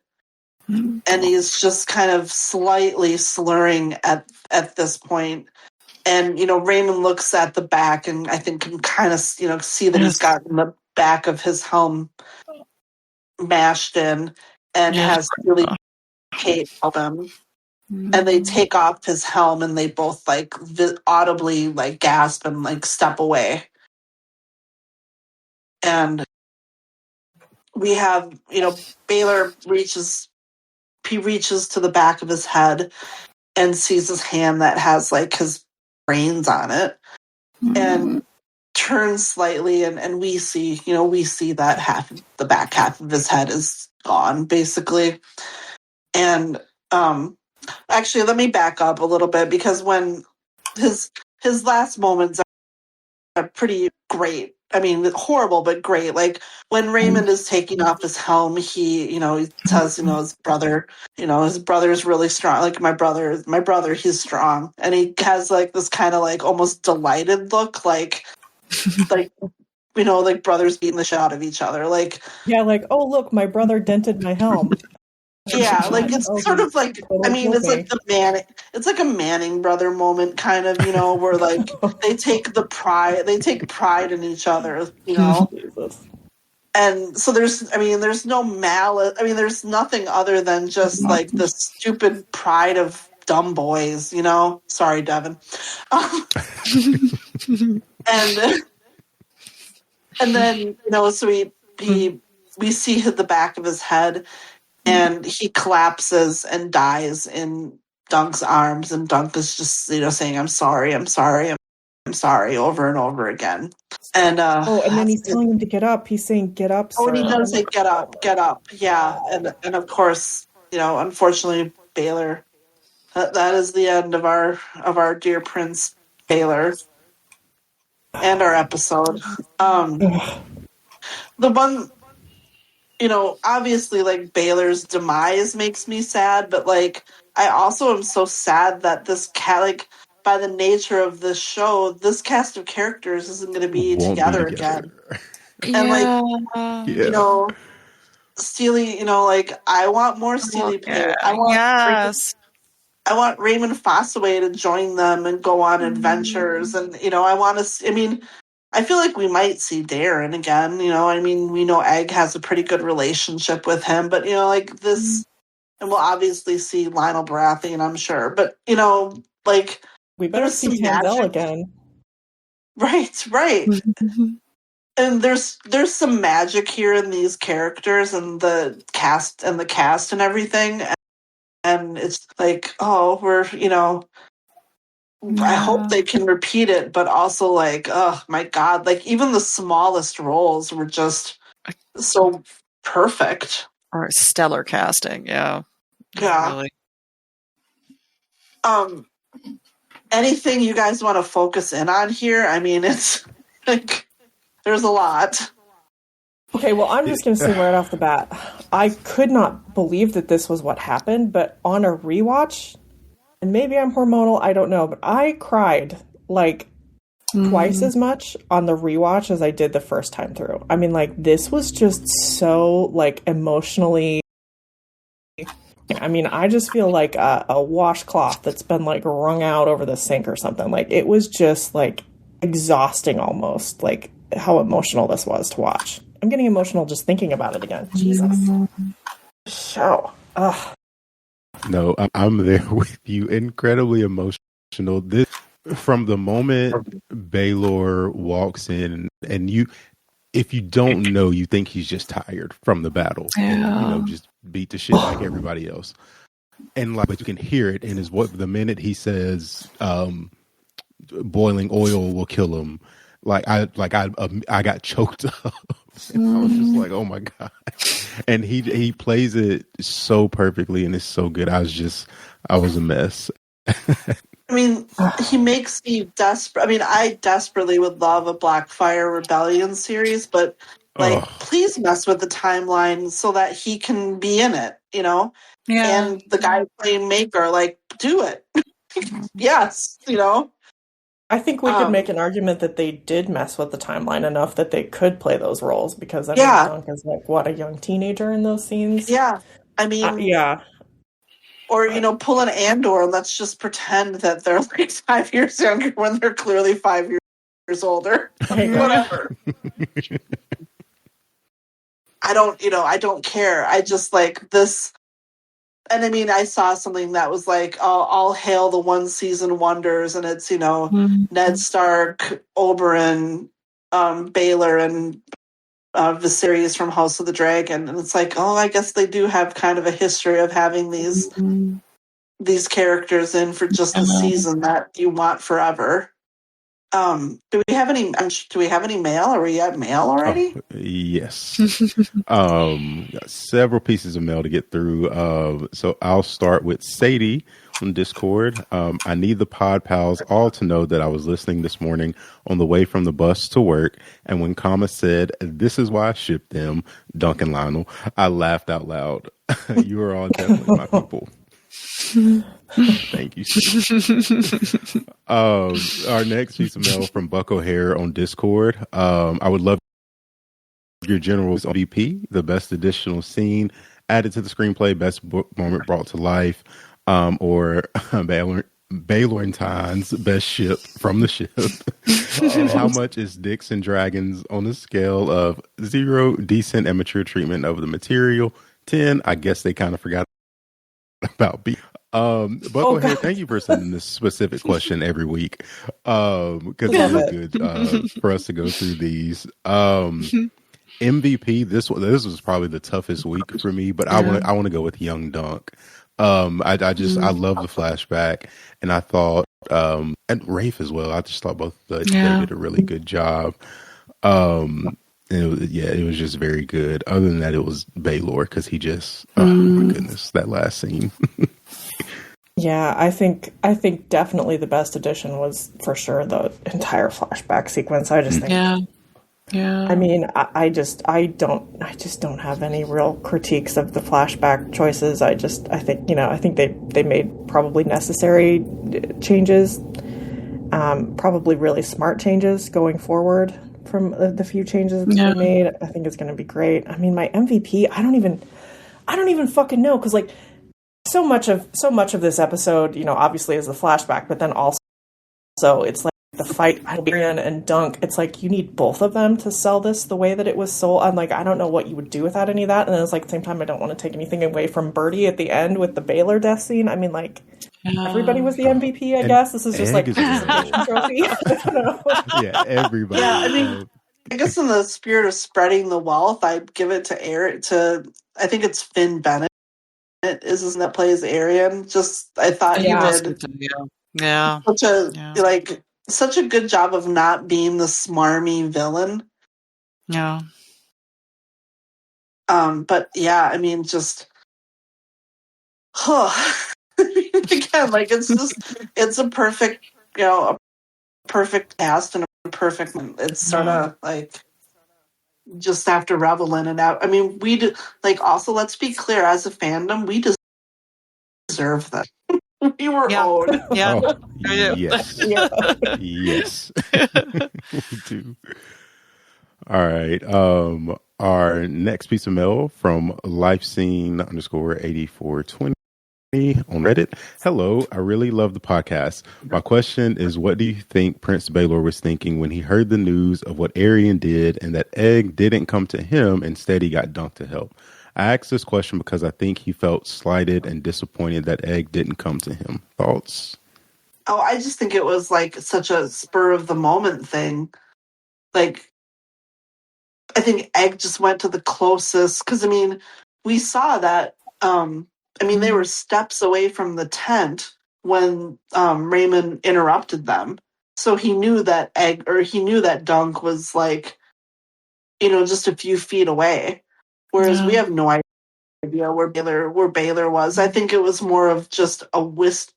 And he's just kind of slightly slurring at this point. And, Raymun looks at the back and I think can kind of, see that he's gotten the back of his helm mashed in and has really help him. And they take off his helm and they both like audibly like gasp and like step away. And we have, Baelor reaches to the back of his head and sees his hand that has like his brains on it, and turns slightly, and we see that the back half of his head is gone basically. And actually, let me back up a little bit, because when his last moments are pretty great. I mean, horrible, but great. Like when Raymun is taking off his helm, he says, his brother's really strong. Like my brother, he's strong. And he has like this kind of like almost delighted look, like brothers beating the shit out of each other. Like, yeah, like, oh, look, my brother dented my helm. Yeah, like it's sort of like, I mean, it's like a Manning brother moment, kind of, where like they take pride in each other, Jesus. And so there's no malice. I mean, there's nothing other than just like the stupid pride of dumb boys, Sorry, Devin. And then so we see the back of his head. And he collapses and dies in Dunk's arms, and Dunk is just, saying, I'm sorry, over and over again. And and then he's telling him to get up. He's saying, "Get up, sir." Oh, he does say, "Get up." Yeah, and of course, unfortunately, Baelor. That is the end of our dear Prince Baelor, and our episode. The one. Obviously, like, Baelor's demise makes me sad, but, like, I also am so sad that this like, by the nature of this show, this cast of characters isn't going to be together again. And, like, Steely, like, I want more Steely play. I want Raymond Fossaway to join them and go on adventures, and, I want to, I feel like we might see Darren again, you know. I mean, we know Egg has a pretty good relationship with him, but, you know, like this, and we'll obviously see Lionel Baratheon, I'm sure. But, you know, like, we better see Tamdell again. Right. And there's some magic here in these characters and the cast and everything. And it's like, oh, we're, you know, I hope they can repeat it, but also like, oh my God, like even the smallest roles were just so perfect. Or stellar casting, yeah. Yeah. Really. Anything you guys want to focus in on here? I mean, it's like there's a lot. Okay, well, I'm just going to say right off the bat, I could not believe that this was what happened, but on a rewatch, and maybe I'm hormonal, I don't know, but I cried like twice as much on the rewatch as I did the first time through. I mean, like, this was just so, like, emotionally... I mean, I just feel like a washcloth that's been, like, wrung out over the sink or something. Like, it was just, like, exhausting almost, like, how emotional this was to watch. I'm getting emotional just thinking about it again. Jesus. So, No, I'm there with you. Incredibly emotional. This, from the moment Baelor walks in, and you, if you don't know, you think he's just tired from the battle. And, you know, just beat the shit like everybody else. And like, but you can hear it in his what the minute he says, boiling oil will kill him. I got choked up. And I was just like, oh my God. And he plays it so perfectly and it's so good. I was a mess. I mean, he makes me desperate. I mean, I desperately would love a Blackfyre Rebellion series, but like, please mess with the timeline so that he can be in it, you know? Yeah. And the guy playing Maekar, like, do it. Yes, you know? I think we could make an argument that they did mess with the timeline enough that they could play those roles because I mean, Duncan's like, what, a young teenager in those scenes? Yeah. I mean, yeah. Or, you know, pull an Andor and let's just pretend that they're like 5 years younger when they're clearly 5 years older. Whatever. I don't care. I just like this. And I mean, I saw something that was like, all hail the one season wonders. And it's, you know, Ned Stark, Oberyn, Baelor, and Viserys from House of the Dragon. And it's like, I guess they do have kind of a history of having these characters in for just a season that you want forever. Do we have any mail? Are we at mail already? Yes. Got several pieces of mail to get through. So I'll start with Sadie on Discord. I need the pod pals all to know that I was listening this morning on the way from the bus to work. And when Kama said, "This is why I ship them," Duncan Lionel, I laughed out loud. You are all definitely my people. Thank you. Our next piece of mail from Buck O'Hare on Discord. I would love your general's on VP, the best additional scene added to the screenplay, best moment brought to life, or Baelor's best ship from the ship. And how much is Dicks and Dragons on a scale of 0, decent and mature treatment of the material, 10, I guess they kind of forgot about B. Buckle here, thank you for sending this specific question every week, because it's really good for us to go through these. MVP, this was probably the toughest week for me, but I want to go with Young Dunk. I love the flashback, and I thought and Rafe as well. I just thought both they did a really good job. It was just very good. Other than that, it was Baelor because he just oh my goodness, that last scene. Yeah, I think definitely the best addition was for sure the entire flashback sequence. I just think, yeah. I mean, I just don't have any real critiques of the flashback choices. I think they made probably necessary changes, probably really smart changes going forward from the few changes that's been made. I think it's going to be great. I mean, my MVP, I don't even fucking know because like. So much of this episode, you know, obviously is the flashback, but then also it's like the fight Brienne and Dunk, it's like you need both of them to sell this the way that it was sold. I'm like, I don't know what you would do without any of that. And then it's like at the same time, I don't want to take anything away from Birdie at the end with the Baelor death scene. I mean, like, everybody was the MVP, I guess. This is just like a trophy. I don't know. Yeah, everybody. Yeah, I mean, I guess in the spirit of spreading the wealth, I'd give it to I think it's Finn Bennett that plays Aerion. Just, I thought he did such a good job of not being the smarmy villain. Yeah. But yeah, I mean, just, again, like it's a perfect, a perfect cast and a perfect. It's sort of like just after Rebellion and out. I mean, we do, like, also, let's be clear, as a fandom, we deserve that. We were owed. Yeah. Oh, yes. Yes. We do. All right. Our next piece of mail from LifeScene_8420 on Reddit. Hello, I really love the podcast. My question is, what do you think Prince Baelor was thinking when he heard the news of what Aerion did and that Egg didn't come to him, instead he got Dunk to help? I asked this question because I think he felt slighted and disappointed that Egg didn't come to him. Thoughts? Oh, I just think it was like such a spur of the moment thing. Like, I think Egg just went to the closest, because I mean, we saw that they were steps away from the tent when Raymun interrupted them. So he knew that Dunk was like, just a few feet away. Whereas we have no idea where Baelor was. I think it was more of just almost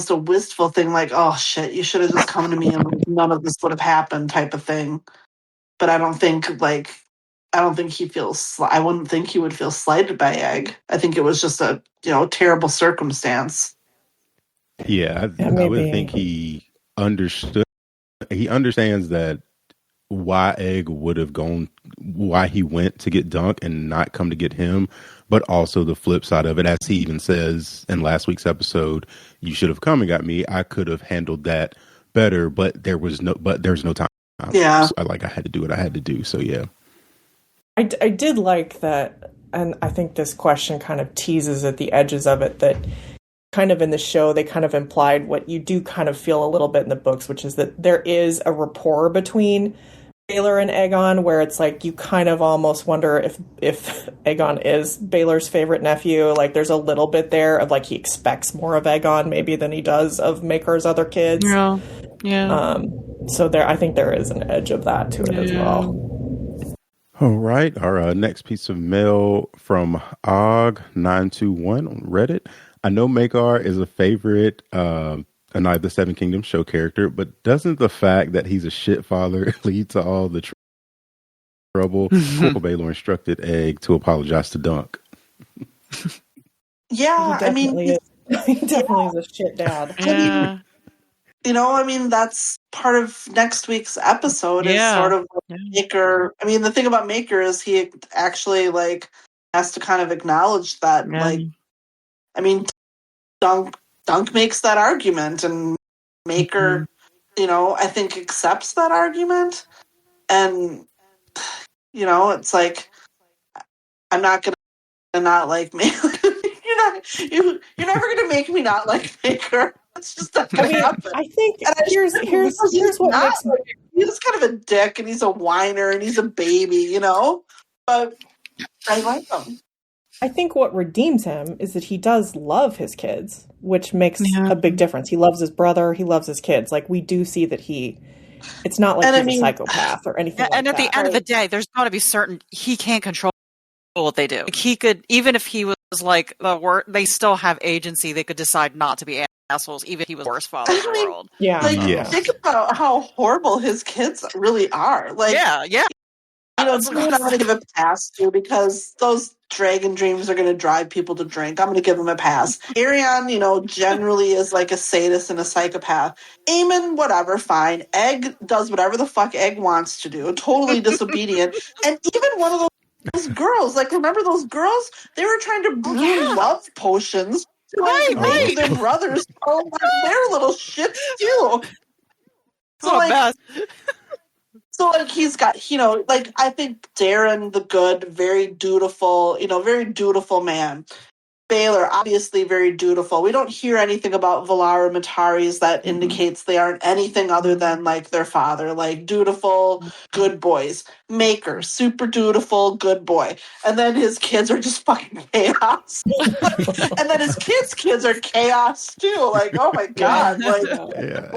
a wistful thing, like, oh shit, you should have just come to me and none of this would have happened type of thing. But I wouldn't think he would feel slighted by Egg. I think it was just a, terrible circumstance. Yeah, I would think he understood. He understands that why Egg would have gone, why he went to get Dunk and not come to get him, but also the flip side of it, as he even says in last week's episode, you should have come and got me. I could have handled that better, but there's no time. Yeah. So I had to do what I had to do. So yeah. I did like that, and I think this question kind of teases at the edges of it, that kind of in the show they kind of implied what you do kind of feel a little bit in the books, which is that there is a rapport between Baelor and Aegon, where it's like you kind of almost wonder if Aegon is Baelor's favorite nephew. Like there's a little bit there of like he expects more of Aegon maybe than he does of Maekar's other kids. Yeah. So I think there is an edge of that to it as well. All right. Our next piece of mail from Og921 on Reddit. I know Maekar is a favorite A Knight of the Seven Kingdoms show character, but doesn't the fact that he's a shit father lead to all the trouble? Corporal Baelor instructed Egg to apologize to Dunk. Yeah, he definitely is a shit dad. Yeah. That's part of next week's episode is sort of Maekar. I mean, the thing about Maekar is he actually has to kind of acknowledge that, Dunk makes that argument, and Maekar, I think accepts that argument, and it's like, I'm not gonna not like Maekar. You're never gonna make me not like Maekar. It's just not gonna happen. I think here's what makes me. He's kind of a dick, and he's a whiner, and he's a baby, But I like him. I think what redeems him is that he does love his kids, which makes a big difference. He loves his brother. He loves his kids. Like, we do see that it's not like he's a psychopath or anything like that. And at the end of the day, there's got to be certain he can't control what they do. Like, he could, even if he was like the worst, they still have agency. They could decide not to be assholes, even if he was the worst father in the world. Yeah. Think about how horrible his kids really are. It's not going to give a pass to, because those dragon dreams are going to drive people to drink. I'm going to give him a pass. Aerion, generally is like a sadist and a psychopath. Aemon, whatever, fine. Egg does whatever the fuck Egg wants to do. Totally disobedient. And even one of those girls, remember those girls? They were trying to brew love potions Right. Their brothers, they're little shits too. So, like, he's got, like, I think Darren the Good, very dutiful man. Baelor, obviously very dutiful. We don't hear anything about Valara Mataris that indicates they aren't anything other than, like, their father. Like, dutiful, good boys. Maekar, super dutiful, good boy. And then his kids are just fucking chaos. And then his kids are chaos, too. Like, oh my God. Like,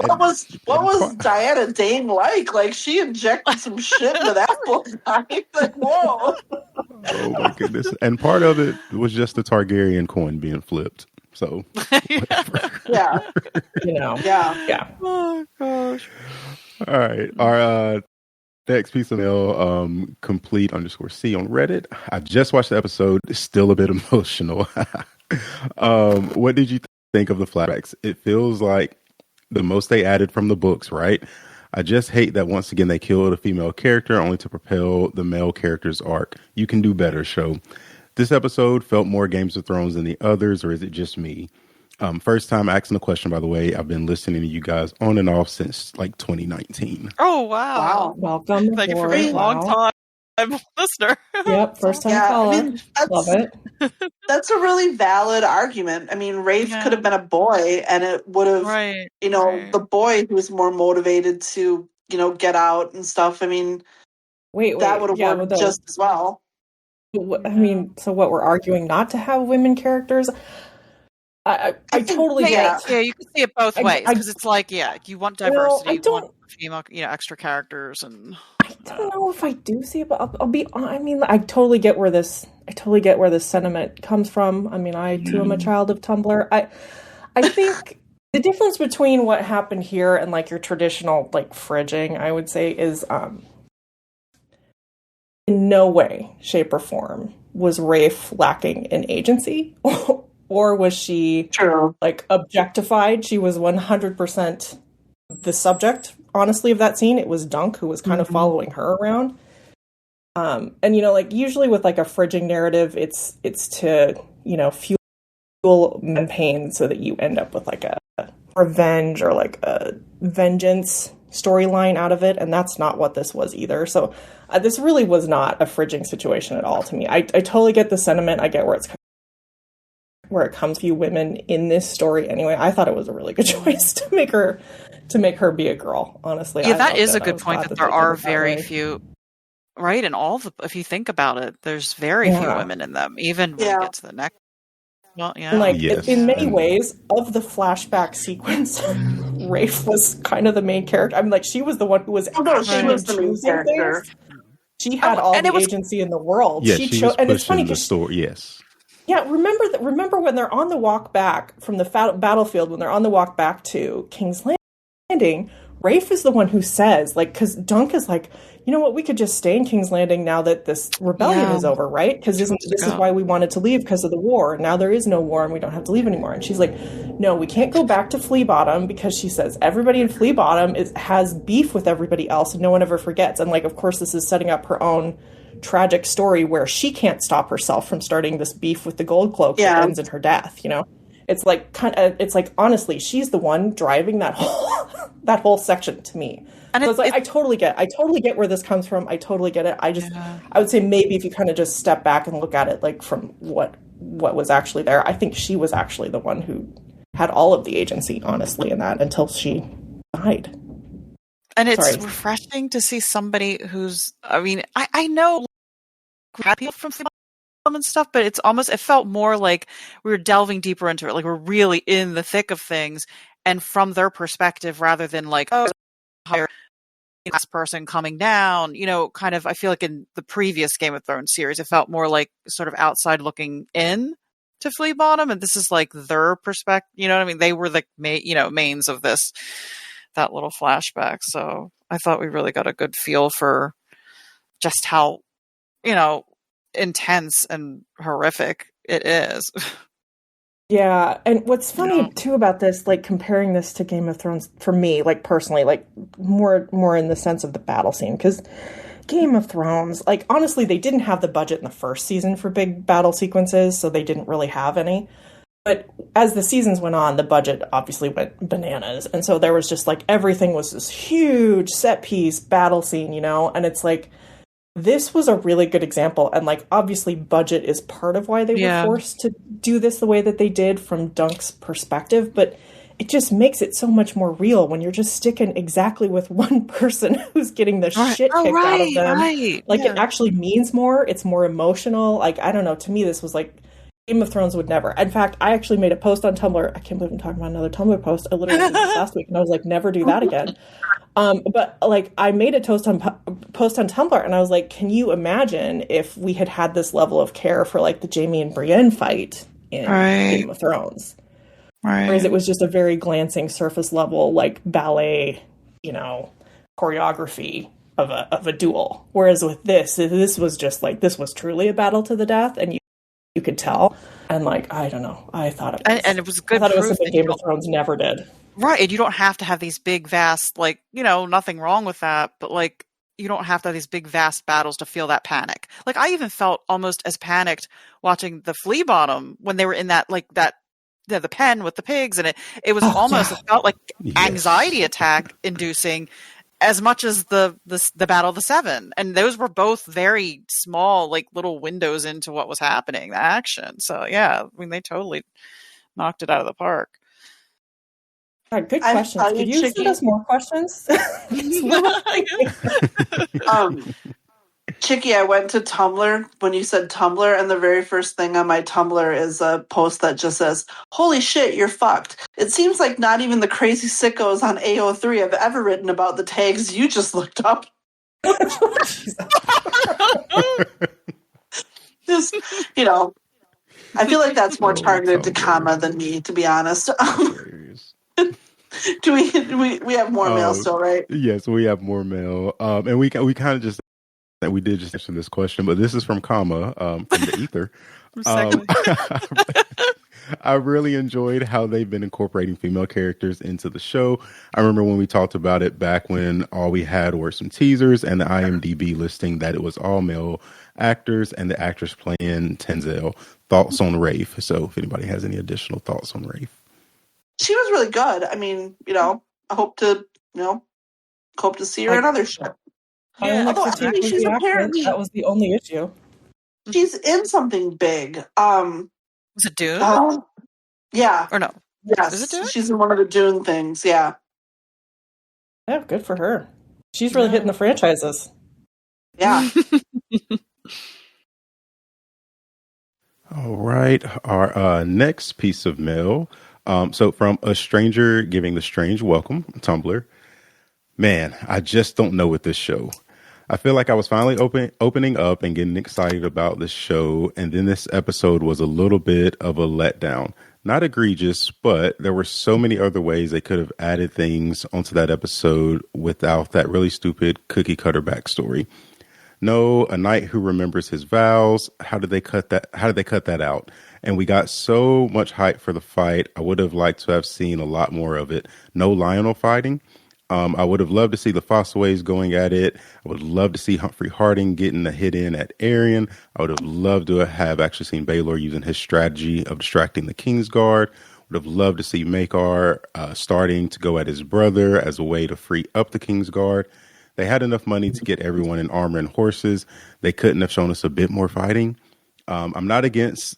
what was Diana Dane like? Like, she injected some shit into that book. Like, whoa. Oh my goodness. And part of it was just the Targaryen coin being flipped. So yeah. Yeah. Oh gosh. All right. Our next piece of mail, complete_C on Reddit. I just watched the episode. It's still a bit emotional. What did you think of the flashbacks? It feels like the most they added from the books, right? I just hate that once again they killed a female character only to propel the male character's arc. You can do better, show. This episode felt more Games of Thrones than the others, or is it just me? First time asking a question, by the way. I've been listening to you guys on and off since like 2019. Oh, wow. Welcome. Thank you for being a long time listener. Yep, first time caller. Love it. That's a really valid argument. I mean, Rafe could have been a boy, and it would have, the boy who was more motivated to, get out and stuff. I mean, that would have worked just as well. I mean, so what, we're arguing not to have women characters? I totally get it. Yeah, you can see it both ways, because it's like, you want diversity, you want female, extra characters, and I don't know if I do see it, but I'll be. I mean, I totally get where this sentiment comes from. I mean, I too am a child of Tumblr. I think the difference between what happened here and like your traditional like fridging, I would say, is in no way, shape, or form was Rafe lacking in agency. Or was she like objectified? She was 100% the subject, honestly, of that scene. It was Dunk who was kind of following her around. And like usually with like a fridging narrative, it's to, fuel men pain so that you end up with like a revenge or like a vengeance storyline out of it. And that's not what this was either. So this really was not a fridging situation at all to me. I totally get the sentiment. I get where it comes to you women in this story anyway. I thought it was a really good choice to make her be a girl, honestly. Yeah, that is a good point, that there are very few, right? And if you think about it, there's very few women in them, even when you get to the next. Well, in many ways of the flashback sequence, Rafe was kind of the main character. I mean, like, she was the one who was she was the main character. She had all the agency in the world. Yeah, she was and it's funny the story. Yes. Yeah, remember when they're on the walk back from the battlefield, when they're on the walk back to King's Landing, Rafe is the one who says, like, because Dunk is like, you know what, we could just stay in King's Landing now that this rebellion is over, right? Because this is why we wanted to leave, because of the war. Now there is no war and we don't have to leave anymore. And she's like, no, we can't go back to Flea Bottom, because she says everybody in Flea Bottom has beef with everybody else and no one ever forgets. And like, of course, this is setting up her own tragic story where she can't stop herself from starting this beef with the Gold Cloak that ends in her death. It's like honestly, she's the one driving that whole section to me. And so I totally get where this comes from. I totally get it. I would say maybe if you kind of just step back and look at it like from what was actually there, I think she was actually the one who had all of the agency, honestly, in that until she died. And it's refreshing to see somebody who's, I mean, I know people from and stuff, but it felt more like we were delving deeper into it. Like we're really in the thick of things and from their perspective rather than like, higher class person coming down, kind of, I feel like in the previous Game of Thrones series, it felt more like sort of outside looking in to Flea Bottom. And this is like their perspective, you know what I mean? They were the mains of that little flashback. So I thought we really got a good feel for just how, intense and horrific it is. Yeah, and what's funny too about this, like comparing this to Game of Thrones, for me, like personally, like more in the sense of the battle scene, because Game of Thrones, like honestly, they didn't have the budget in the first season for big battle sequences, so they didn't really have any. But as the seasons went on, the budget obviously went bananas. And so there was just like everything was this huge set piece battle scene, you know? And it's like, this was a really good example. And like, obviously, budget is part of why they were forced to do this the way that they did from Dunk's perspective. But it just makes it so much more real when you're just sticking exactly with one person who's getting the shit kicked out of them. Like, it actually means more. It's more emotional. Like, I don't know. To me, this was like, Game of Thrones would never. In fact, I actually made a post on Tumblr. I can't believe I'm talking about another Tumblr post. I literally did this last week, and I was like, never do that again. But like, I made a post on Tumblr, and I was like, can you imagine if we had this level of care for like the Jaime and Brienne fight in Game of Thrones? Whereas it was just a very glancing surface level, like ballet, you know, choreography of a duel. Whereas with this was just like, this was truly a battle to the death, and you could tell. And like, I don't know, I thought it was, and it was good. I thought it was something Game of Thrones never did. Right, and you don't have to have these big, vast, like, you know, nothing wrong with that, but like, you don't have to have these big, vast battles to feel that panic. Like, I even felt almost as panicked watching the Flea Bottom when they were in that, like, the pen with the pigs, and it was almost, it felt like anxiety attack inducing as much as the Battle of the Seven. And those were both very small, like, little windows into what was happening, the action. So, yeah, I mean, they totally knocked it out of the park. All right, good questions. Could you send us more questions? Chicky, I went to Tumblr when you said Tumblr, and the very first thing on my Tumblr is a post that just says, "Holy shit, you're fucked." It seems like not even the crazy sickos on AO3 have ever written about the tags you just looked up. Just, you know, I feel like that's more targeted to Kama than me, to be honest. Do we have more mail still, right? Yes, we have more mail. And we kind of just, we did just answer this question, but this is from Kama, from the ether. I really enjoyed how they've been incorporating female characters into the show. I remember when we talked about it back when all we had were some teasers and the IMDb listing that it was all male actors and the actress playing Tenzel. Thoughts on Rafe? So if anybody has any additional thoughts on Rafe. She was really good. I mean, you know, I hope to see her in other shit. That was the only issue. She's in something big. Was it Dune? Yeah. Or no? Yes. Is it Dune? She's in one of the Dune things, yeah. Yeah, good for her. She's really hitting the franchises. Yeah. All right. Our next piece of mail. So from a stranger giving the strange welcome, Tumblr. Man, I just don't know with this show. I feel like I was finally opening up and getting excited about this show, and then this episode was a little bit of a letdown. Not egregious, but there were so many other ways they could have added things onto that episode without that really stupid cookie cutter backstory. No, a knight who remembers his vows. How did they cut that out? And we got so much hype for the fight. I would have liked to have seen a lot more of it. No Lionel fighting. I would have loved to see the Fossaways going at it. I would love to see Humfrey Harding getting a hit in at Aerion. I would have loved to have actually seen Baelor using his strategy of distracting the Kingsguard. Would have loved to see Maekar starting to go at his brother as a way to free up the Kingsguard. They had enough money to get everyone in armor and horses. They couldn't have shown us a bit more fighting. I'm not against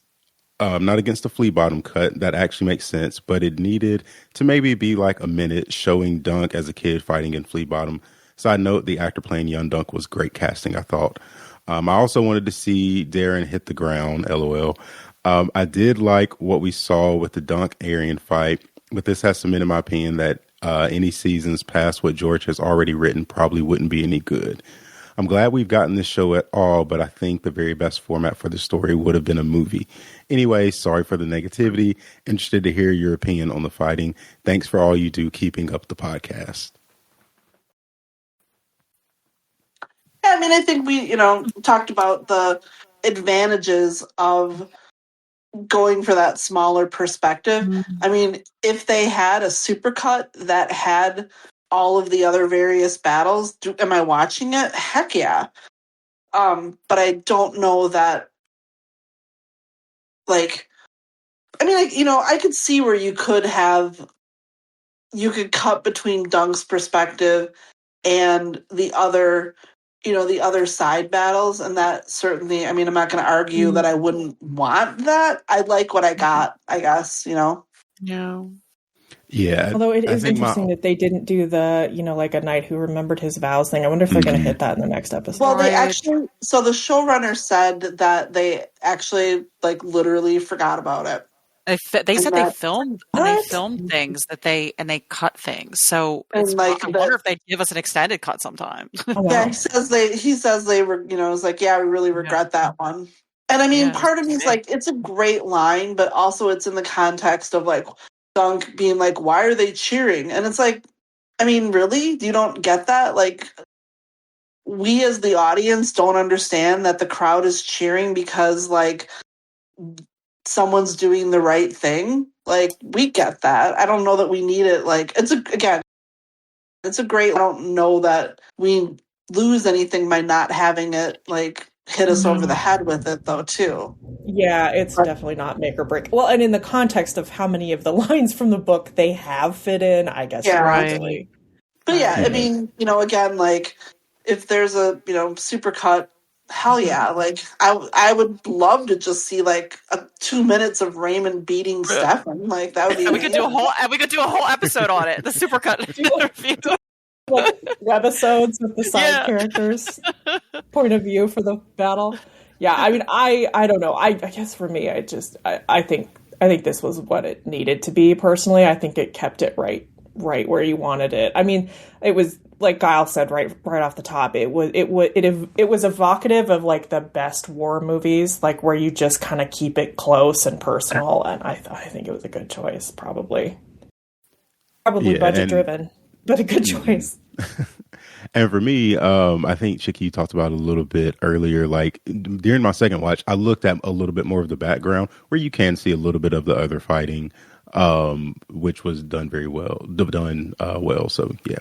the flea bottom cut. That actually makes sense, but it needed to maybe be like a minute showing Dunk as a kid fighting in flea bottom. Side note, the actor playing young Dunk was great casting, I thought. I also wanted to see Darren hit the ground, LOL. I did like what we saw with the Dunk Aerion fight, but this has cemented my opinion that any seasons past what George has already written probably wouldn't be any good. I'm glad we've gotten this show at all, but I think the very best format for the story would have been a movie. Anyway, sorry for the negativity. Interested to hear your opinion on the fighting. Thanks for all you do keeping up the podcast. Yeah, I mean, I think we, talked about the advantages of going for that smaller perspective. Mm-hmm. I mean, if they had a supercut that had all of the other various battles, am I watching it? Heck yeah. But I don't know that, like, I mean, I could see where you could cut between Dunk's perspective and the other side battles, and that certainly, I mean, I'm not going to argue that I wouldn't want that. I like what I got, I guess, Yeah. Yeah. Although it is interesting that they didn't do the, like a knight who remembered his vows thing. I wonder if they're going to hit that in the next episode. Well, they actually, so the showrunner said that they actually, like, literally forgot about it. They said they filmed things that they cut things. So it's, I wonder if they give us an extended cut sometime. Oh, wow. Yeah, he says they were, it's like, yeah, we really regret that one. And I mean, part of me is like, it's a great line, but also it's in the context of like Dunk being like, why are they cheering? And it's like, I mean, really? You don't get that? Like, we as the audience don't understand that the crowd is cheering because like someone's doing the right thing. Like, we get that. I don't know that we need it. Like, it's a great, I don't know that we lose anything by not having it like hit us over the head with it though too. Yeah, it's definitely not make or break. Well, and in the context of how many of the lines from the book they have fit in, I guess. Yeah, right. But yeah, I mean, again, like if there's a, supercut, hell yeah. Like I would love to just see like 2 minutes of Raymun beating Stefan. Like that would be we could do a whole episode on it. The supercut review. Like webisodes with the side characters point of view for the battle. Yeah, I mean, I don't know. I guess for me, I think this was what it needed to be. Personally, I think it kept it right where you wanted it. I mean, it was like Guile said right off the top. It was evocative of like the best war movies, like where you just kind of keep it close and personal. And I think it was a good choice. Probably budget driven. But a good choice. And for me, I think Chicky, you talked about it a little bit earlier. Like during my second watch, I looked at a little bit more of the background where you can see a little bit of the other fighting, which was done very well. So yeah.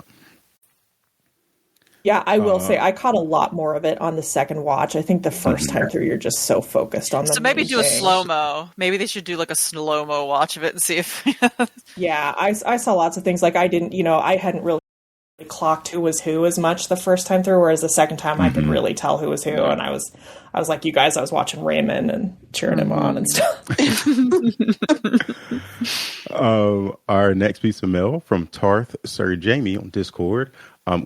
Yeah, I will say I caught a lot more of it on the second watch. I think the first time through, you're just so focused on the. So maybe do a slow-mo. Maybe they should do like a slow-mo watch of it and see if. Yeah, I saw lots of things. Like I hadn't really clocked who was who as much the first time through, whereas the second time I could really tell who was who, and I was like you guys, I was watching Raymun and cheering him on and stuff. Our next piece of mail from Tarth Sir Jaime on Discord.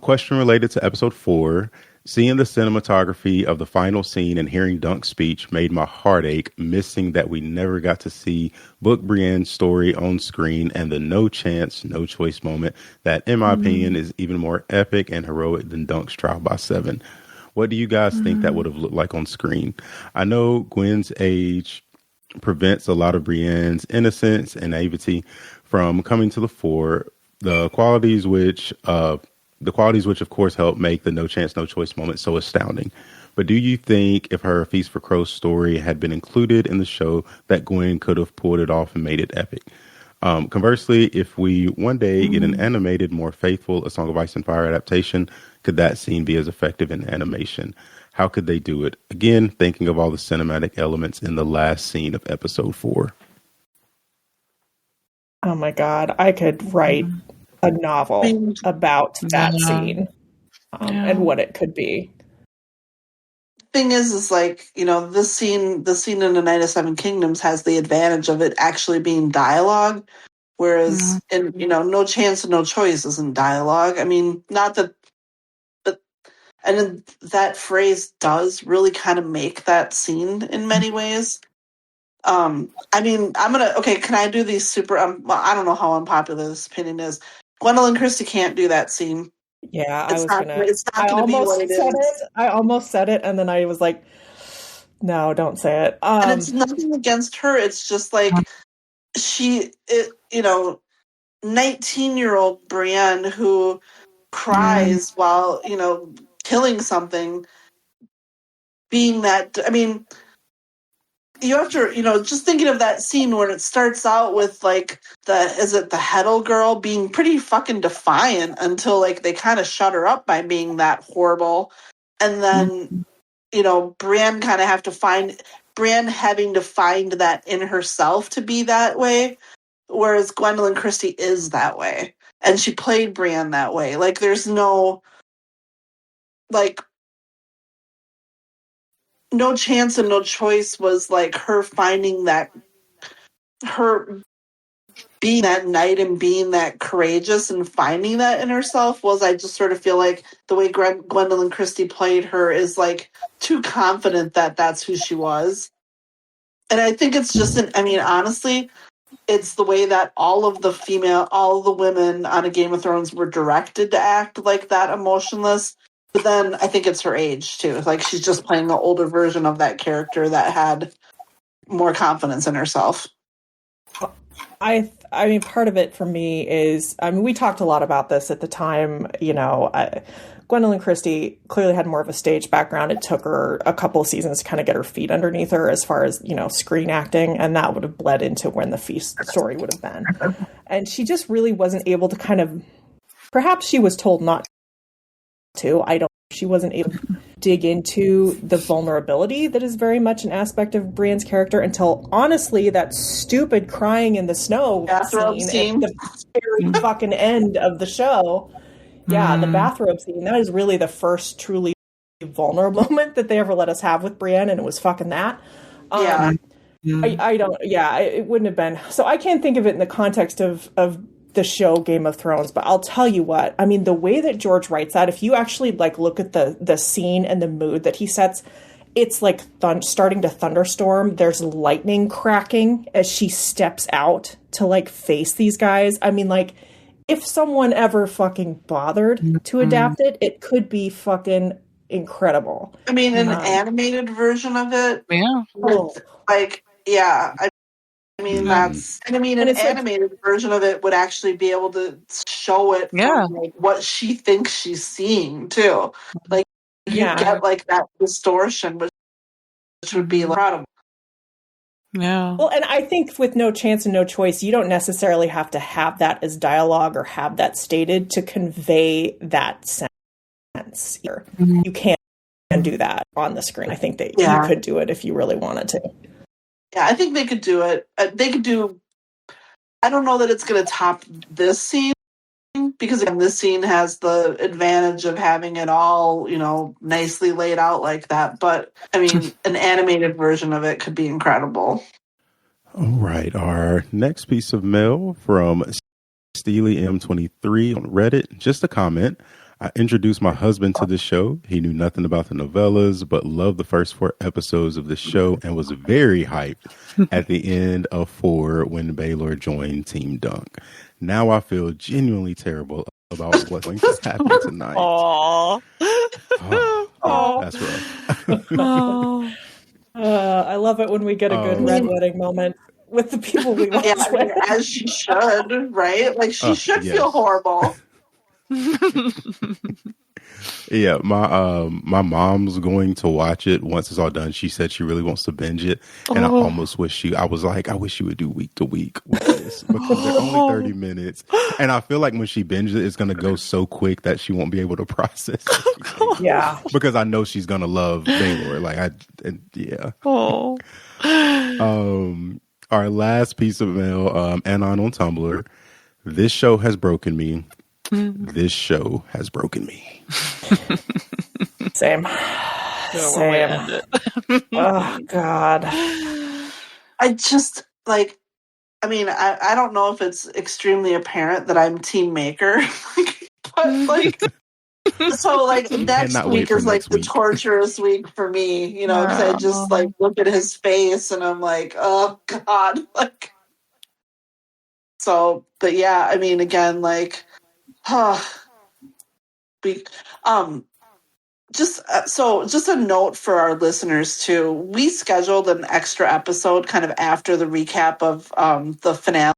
Question related to episode 4. Seeing the cinematography of the final scene and hearing Dunk's speech made my heart ache, missing that we never got to see book Brienne's story on screen and the no chance, no choice moment that, in my opinion, is even more epic and heroic than Dunk's trial by 7. What do you guys think that would have looked like on screen? I know Gwen's age prevents a lot of Brienne's innocence and naivety from coming to the fore. The qualities which of course help make the no chance, no choice moment so astounding. But do you think if her Feast for Crows story had been included in the show that Gwen could have pulled it off and made it epic? Conversely, if we one day get an animated, more faithful A Song of Ice and Fire adaptation, could that scene be as effective in animation? How could they do it? Again, thinking of all the cinematic elements in the last scene of episode 4. Oh my God, I could write a novel about that scene and what it could be. Thing is like, the scene in A Night of Seven Kingdoms has the advantage of it actually being dialogue, whereas in No Chance and No Choice isn't dialogue. I mean, not that, but and that phrase does really kind of make that scene in many ways. I mean, can I do these super? Well, I don't know how unpopular this opinion is. Gwendolyn Christie can't do that scene. Yeah, it's not gonna be what it is. I almost said it, and then I was like, "No, don't say it." And it's nothing against her. It's just like 19-year-old Brienne who cries while killing something. Being that, I mean. You have to, just thinking of that scene when it starts out with like the Heddle girl being pretty fucking defiant until like they kind of shut her up by being that horrible. And then, Brienne kind of have to find Brienne having to find that in herself to be that way, whereas Gwendoline Christie is that way. And she played Brienne that way. Like, there's no, like, no chance and no choice was, like, her finding that, her being that knight and being that courageous and finding that in herself was, I just sort of feel like the way Gwendoline Christie played her is, like, too confident that that's who she was. And I think it's just, honestly, it's the way that all of the women on a Game of Thrones were directed to act like that, emotionless. But then I think it's her age, too. Like, she's just playing the older version of that character that had more confidence in herself. I mean, part of it for me is, we talked a lot about this at the time, Gwendoline Christie clearly had more of a stage background. It took her a couple of seasons to kind of get her feet underneath her as far as, screen acting, and that would have bled into when the Feast story would have been. And she just really wasn't able to kind of, perhaps she was told not to, she wasn't able to dig into the vulnerability that is very much an aspect of Brienne's character until, honestly, that stupid crying in the snow scene at the very fucking end of the show. Yeah, the bathrobe scene, that is really the first truly vulnerable moment that they ever let us have with Brienne, and it was fucking that. It wouldn't have been. So I can't think of it in the context of the show Game of Thrones, but I'll tell you what, the way that George writes that, if you actually look at the scene and the mood that he sets, it's like starting to thunderstorm. There's lightning cracking as she steps out to face these guys. If someone ever fucking bothered to adapt it, it could be fucking incredible. An animated version of it. Yeah. An animated version of it would actually be able to show it from what she thinks she's seeing too. You get that distortion, which would be incredible. Yeah. Well, and I think with No Chance and No Choice, you don't necessarily have to have that as dialogue or have that stated to convey that sense. You can do that on the screen. I think that you could do it if you really wanted to. Yeah, I think they could do it. They could do... I don't know that it's going to top this scene, because again, this scene has the advantage of having it all, nicely laid out like that. But, an animated version of it could be incredible. All right. Our next piece of mail from Steely M23 on Reddit. Just a comment. I introduced my husband to the show. He knew nothing about the novellas, but loved the first 4 episodes of the show and was very hyped at the end of 4 when Baelor joined Team Dunk. Now I feel genuinely terrible about what's going to happen tonight. Aww. That's rough. I love it when we get a good red wedding moment with the people we watch with. As she should, right? She should feel horrible. Yeah, my mom's going to watch it once it's all done. She said she really wants to binge it, and I almost wish I wish you would do week to week with this, because they're only 30 minutes, and I feel like when she binges it, it's going to go so quick that she won't be able to process it. Yeah, because I know she's going to love Baelor. Our last piece of mail, Anon on Tumblr. This show has broken me. This show has broken me. Same. Oh, God. I just, I don't know if it's extremely apparent that I'm Team Maekar. But, next week is, the torturous week for me, because I just, look at his face and I'm like, oh, God. So, but yeah, again, just a note for our listeners too. We scheduled an extra episode kind of after the recap of the finale,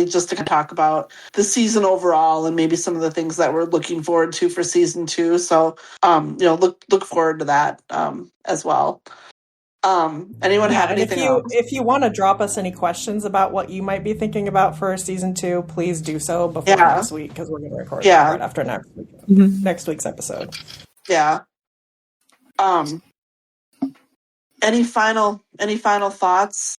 just to talk about the season overall and maybe some of the things that we're looking forward to for season 2. So look forward to that as well. Anyone have anything else? If you want to drop us any questions about what you might be thinking about for season 2, please do so before next week, because we're going to record right after next week's episode. Yeah. Any final thoughts?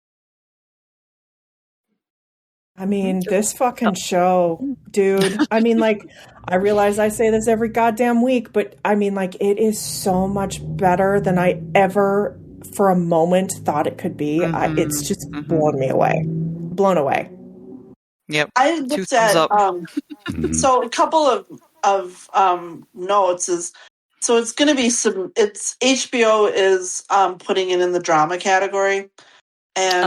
I mean, this fucking show, dude. I mean, like, I realize I say this every goddamn week, but I mean, like, it is so much better than I ever, for a moment, thought it could be. It's just blown me away. Blown away. Yep. I looked at so a couple of notes is so it's going to be it's HBO is putting it in the drama category, and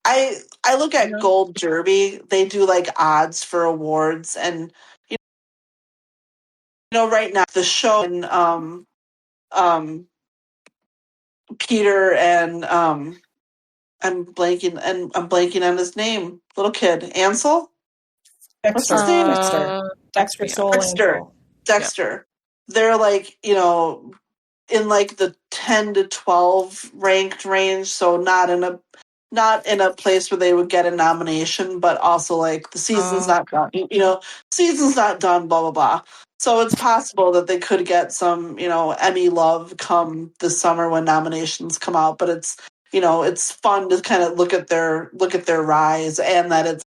I look at Gold Derby. They do like odds for awards, and you know right now the show and Peter and I'm blanking on his name. Little kid, Ansel. What's his name? Dexter. Yep. They're like, you know, in like the 10 to 12 ranked range, so not in a place where they would get a nomination, but also like the season's not done. You know, season's not done. Blah blah blah. So it's possible that they could get some, you know, Emmy love come this summer when nominations come out. But it's, you know, it's fun to kind of look at their rise, and that it's,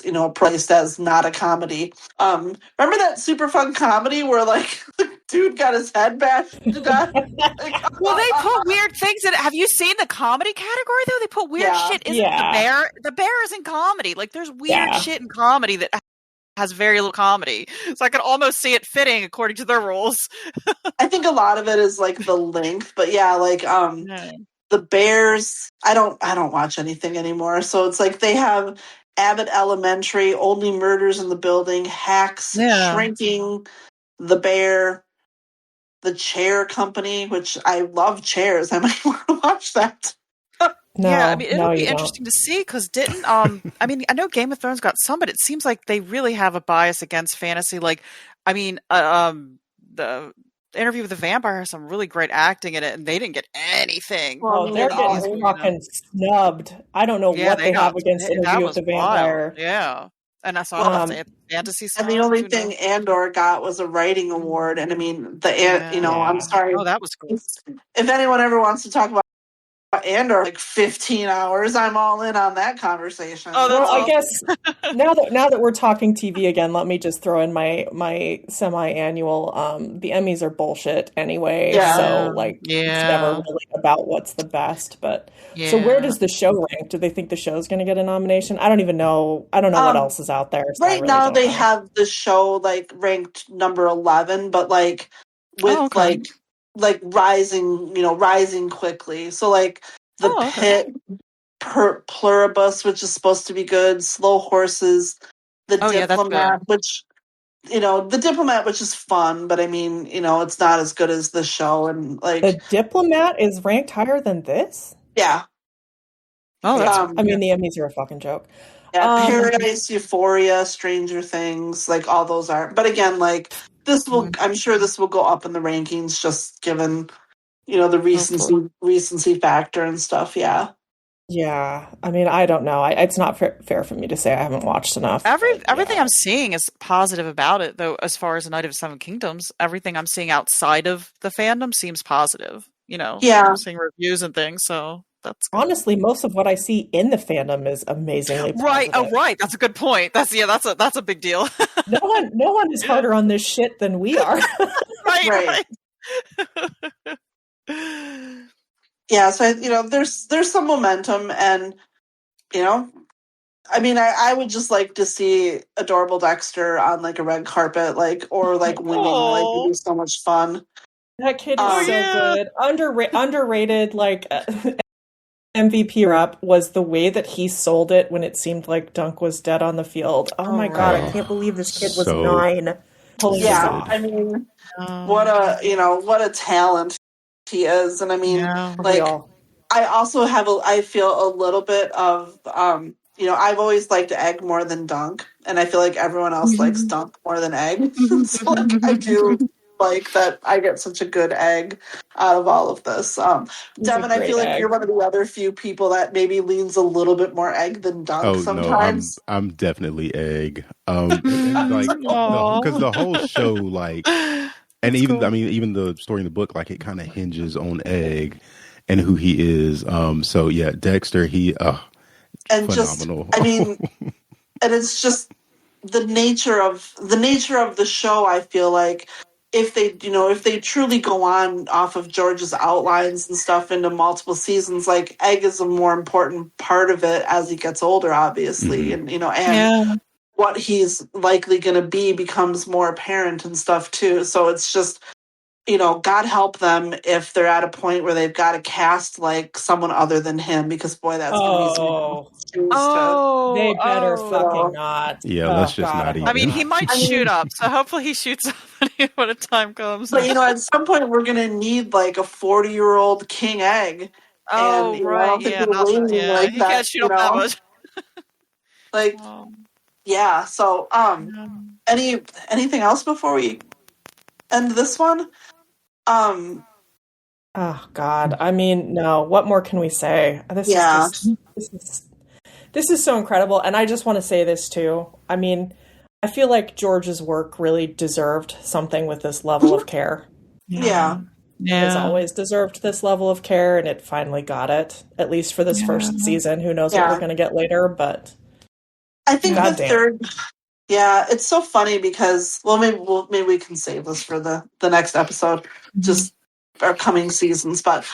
you know, priced as not a comedy. Remember that super fun comedy where like the dude got his head bashed to death? Well, they put weird things in it. Have you seen the comedy category though? They put weird shit. Isn't the bear? The bear is in comedy. Like there's weird shit in comedy that has very little comedy. So I could almost see it fitting according to their rules. I think a lot of it is like the length, but yeah, like the Bears. I don't watch anything anymore, so it's like they have Abbott Elementary, Only Murders in the Building, Hacks, Shrinking, The Bear, The Chair Company, which I love chairs. I might want to watch that. I mean, it'll be interesting to see because didn't I mean, I know Game of Thrones got some, but it seems like they really have a bias against fantasy. Like, I mean, the Interview with the Vampire has some really great acting in it, and they didn't get anything. Well, they're getting fucking snubbed. I don't know what they have against Interview with the Vampire. Wild. Yeah. And I saw fantasy stuff. And the only thing Andor got was a writing award. And I mean, you know, I'm sorry. Oh, that was cool. If anyone ever wants to talk about Andor like 15 hours, I'm all in on that conversation. I guess now that we're talking TV again, let me just throw in my semi-annual the Emmys are bullshit anyway. So like it's never really about what's the best. But so where does the show rank? Do they think the show's going to get a nomination? I don't even know. I don't know what else is out there. So right now they have the show like ranked number 11, but like with like rising quickly. So like the Pit, Pluribus, which is supposed to be good, Slow Horses, the Diplomat, which, you know, the Diplomat, which is fun, but I mean, you know, it's not as good as the show. And like the Diplomat is ranked higher than this? Yeah. Oh, that's I mean, the Emmys are a fucking joke. Yeah, Paradise, Euphoria, Stranger Things, like all those are. But again, like I'm sure this will go up in the rankings, just given, you know, the recency factor and stuff. Yeah. I mean, I don't know. It's not fair for me to say I haven't watched enough. Everything I'm seeing is positive about it, though. As far as A Night of Seven Kingdoms, everything I'm seeing outside of the fandom seems positive. You know, I'm seeing reviews and things, so. That's good. Honestly, most of what I see in the fandom is amazingly positive. Right. Oh, right. That's a good point. That's a big deal. no one is harder on this shit than we are. right. Yeah. So you know, there's some momentum, and you know, I mean, I would just like to see adorable Dexter on like a red carpet, like or like winning. Like it'd be so much fun. That kid is so good. Underrated. Like. MVP up was the way that he sold it when it seemed like Dunk was dead on the field. Oh my god, I can't believe this kid was 9. I mean, what a talent he is. And I mean, like I feel a little bit of you know, I've always liked Egg more than Dunk, and I feel like everyone else likes Dunk more than Egg. So like I do like that I get such a good Egg out of all of this. Devin, I feel like you're one of the other few people that maybe leans a little bit more Egg than Dunk sometimes. No, I'm definitely Egg. Like because the whole show, like And even, cool. Even the story in the book, like, it kind of hinges on Egg and who he is. So yeah, Dexter, he, and phenomenal. Just, and it's just the nature of the show. I feel like if they truly go on off of George's outlines and stuff into multiple seasons, like, Egg is a more important part of it as he gets older, obviously, and what he's likely going to be becomes more apparent and stuff too. So it's just, God help them if they're at a point where they've got to cast like someone other than him, because boy, that's going to be they better fucking not. Yeah, let's just not even. He might shoot up, so hopefully he shoots up when the time comes. But at some point we're going to need like a 40-year-old King Egg. Oh, and, right, he can't shoot up that much. Like, yeah. So, anything else before we end this one? Oh God. No. What more can we say? This is so incredible. And I just want to say this too. I feel like George's work really deserved something with this level of care. Yeah. It's always deserved this level of care, and it finally got it, at least for this first season. Who knows what we're going to get later, but I think the third... Yeah, it's so funny because, maybe we can save this for the next episode, just our coming seasons. But,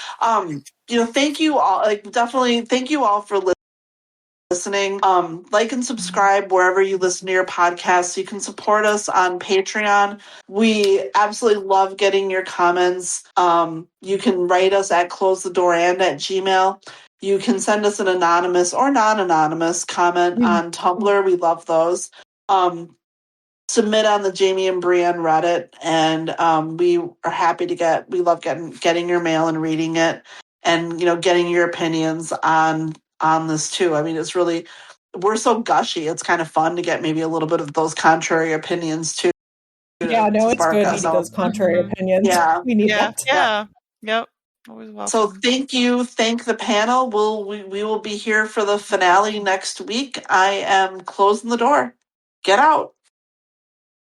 thank you all. Definitely thank you all for listening. Like and subscribe wherever you listen to your podcasts. You can support us on Patreon. We absolutely love getting your comments. You can write us at closethedoorand@gmail.com. You can send us an anonymous or non-anonymous comment on Tumblr. We love those. Submit on the Jaime and Brienne Reddit, and we are happy to we love getting your mail and reading it, and getting your opinions on this too. It's really, we're so gushy. It's kind of fun to get maybe a little bit of those contrary opinions too. Yeah, no, it's good to need those contrary opinions. Yeah, we need that. Yeah, yep. Always welcome. So thank the panel. We will be here for the finale next week. I am closing the door. Get out.